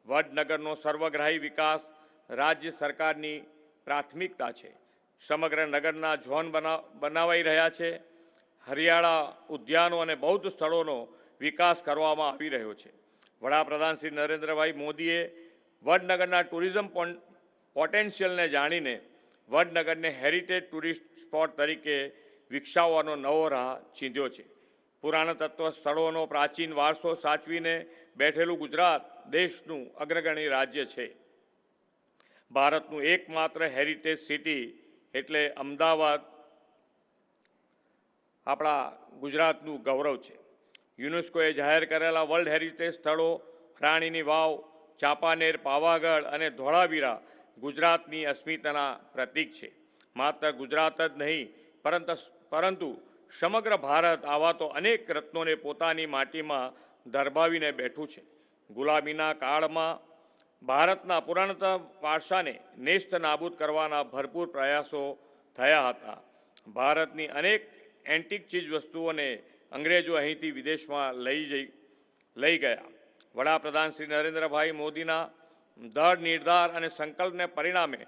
વડનગરનો સર્વગ્રાહી વિકાસ રાજ્ય સરકારની પ્રાથમિકતા છે. સમગ્ર નગરના ઝોન બનાવાઈ રહ્યા છે. હરિયાળા ઉદ્યાનો અને બૌદ્ધ સ્થળોનો વિકાસ કરવામાં આવી રહ્યો છે. વડાપ્રધાન શ્રી નરેન્દ્રભાઈ મોદીએ વડનગરના ટુરિઝમ પોટેન્શિયલને જાણીને વડનગરને હેરિટેજ ટુરિસ્ટ સ્પોટ તરીકે વિકસાવવાનો નવો રાહ ચીંધ્યો છે. પુરાતત્વ સ્થળોનો પ્રાચીન વારસો સાચવીને બેઠેલું ગુજરાત દેશનું અગ્રગણી રાજ્ય છે. ભારતનું એકમાત્ર હેરિટેજ સિટી એટલે અમદાવાદ આપણા ગુજરાતનું ગૌરવ છે. યુનેસ્કોએ જાહેર કરેલા વર્લ્ડ હેરિટેજ સ્થળો રાણીની વાવ, ચાંપાનેર, પાવાગઢ અને ધોળાવીરા ગુજરાતની અસ્મિતાના પ્રતીક છે. માત્ર ગુજરાત જ નહીં પરંતુ સમગ્ર ભારત આવા તો અનેક રત્નોને પોતાની માટીમાં દરબાવીને બેઠું છે. ગુલામીના કાળમાં ભારતના પુરાતત્વ વારસાને નેસ્ત નાબૂદ કરવાના ભરપૂર પ્રયાસો થયા હતા. ભારતની અનેક એન્ટિક ચીજ વસ્તુઓને અંગ્રેજો અહીંથી વિદેશમાં લઈ ગયા. વડાપ્રધાન શ્રી નરેન્દ્રભાઈ મોદીના દૃઢ નિર્ધાર અને સંકલ્પને પરિણામે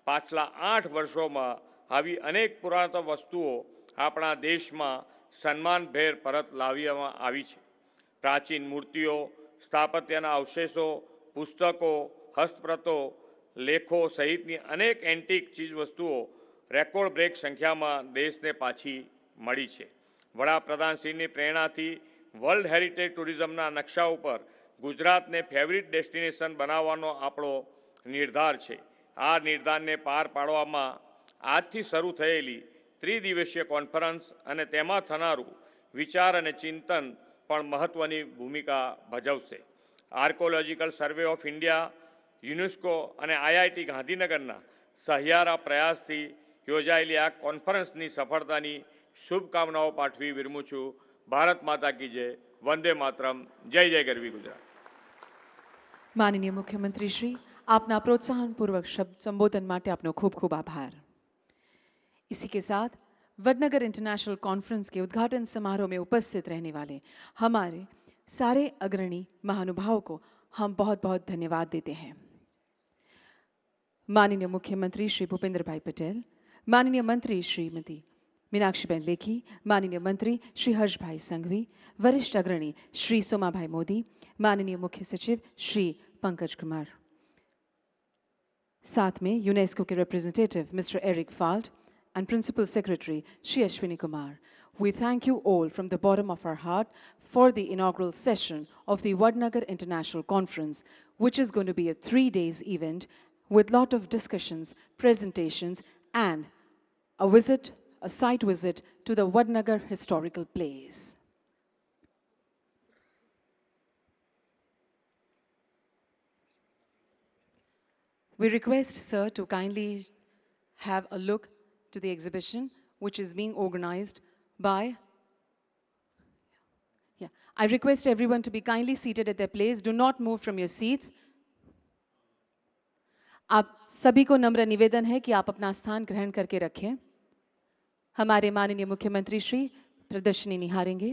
પાછલા 8 વર્ષોમાં આવી અનેક પુરાતત્વ વસ્તુઓ આપણા દેશમાં સન્માનભેર પરત લાવવામાં આવી છે. પ્રાચીન મૂર્તિઓ, સ્થાપત્યના અવશેષો, પુસ્તકો, હસ્તપ્રતો, લેખો સહિતની અનેક એન્ટિક ચીજવસ્તુઓ રેકોર્ડ બ્રેક સંખ્યામાં દેશને પાછી મળી છે. વડાપ્રધાનશ્રીની પ્રેરણાથી વર્લ્ડ હેરિટેજ ટુરિઝમના નકશા ઉપર ગુજરાતને ફેવરિટ ડેસ્ટિનેશન બનાવવાનો આપણો નિર્ધાર છે. આ નિર્ધારને પાર પાડવામાં આજથી શરૂ થયેલી ત્રિદિવસીય કોન્ફરન્સ અને તેમાં થનારું વિચાર અને ચિંતન પણ મહત્વની ભૂમિકા ભજવશે. Archaeological survey of India, UNESCO અને આઈઆઈટી ગાંધીનગરના સહિયારા પ્રયાસથી યોજાયેલી આ કોન્ફરન્સની સફળતાની શુભકામનાઓ પાઠવી વિરમું છું. ભારત માતા કી જય. વંદે માતરમ. જય જય ગરવી ગુજરાત. माननीय मुख्यमंत्री श्री, आपना प्रोत्साहनपूर्वक शब्द संबोधन माटे आपनो खूब खूब आभार. इसी के साथ वडनगर इंटरनेशनल कॉन्फ्रेंस के उद्घाटन समारोह में उपस्थित रहने वाले हमारे सारे अग्रणी महानुभावों को हम बहुत बहुत धन्यवाद देते हैं. माननीय मुख्यमंत्री श्री भूपेंद्र भाई पटेल, माननीय मंत्री श्रीमती मीनाक्षीबेन लेखी, माननीय मंत्री श्री हर्ष भाई संघवी, वरिष्ठ अग्रणी श्री सोमा भाई मोदी, माननीय मुख्य सचिव श्री पंकज कुमार, साथ में यूनेस्को के representative mister Eric Falt and Principal Secretary Shri Ashwini Kumar. We thank you all from the bottom of our heart for the inaugural session of the Vadnagar International Conference, which is going to be a 3 days event with lot of discussions, presentations and a site visit to the Vadnagar historical place. We request sir to kindly have a look to the exhibition which is being organized by. I request everyone to be kindly seated at their place. Do not move from your seats. आप सभी को नम्र निवेदन है कि आप अपना स्थान ग्रहण करके रखें. हमारे माननीय मुख्यमंत्री श्री प्रदर्शनी निहारेंगे.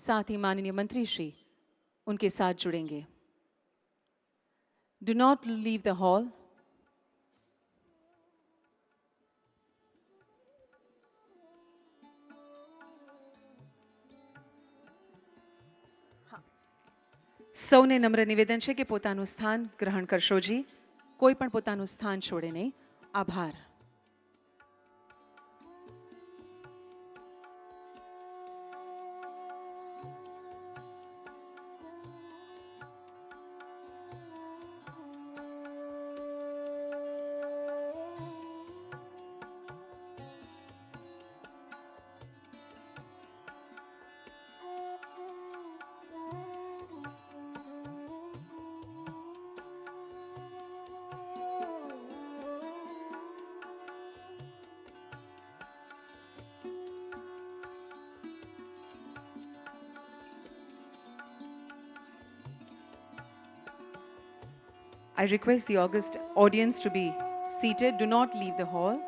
साथ ही माननीय मंत्री श्री उनके साथ जुड़ेंगे. Do not leave the hall. સૌને નમ્ર નિવેદન છે કે પોતાનું સ્થાન ગ્રહણ કરશો જી. કોઈ પણ પોતાનું સ્થાન છોડે નહીં. આભાર. I request the august audience to be seated. Do not leave the hall.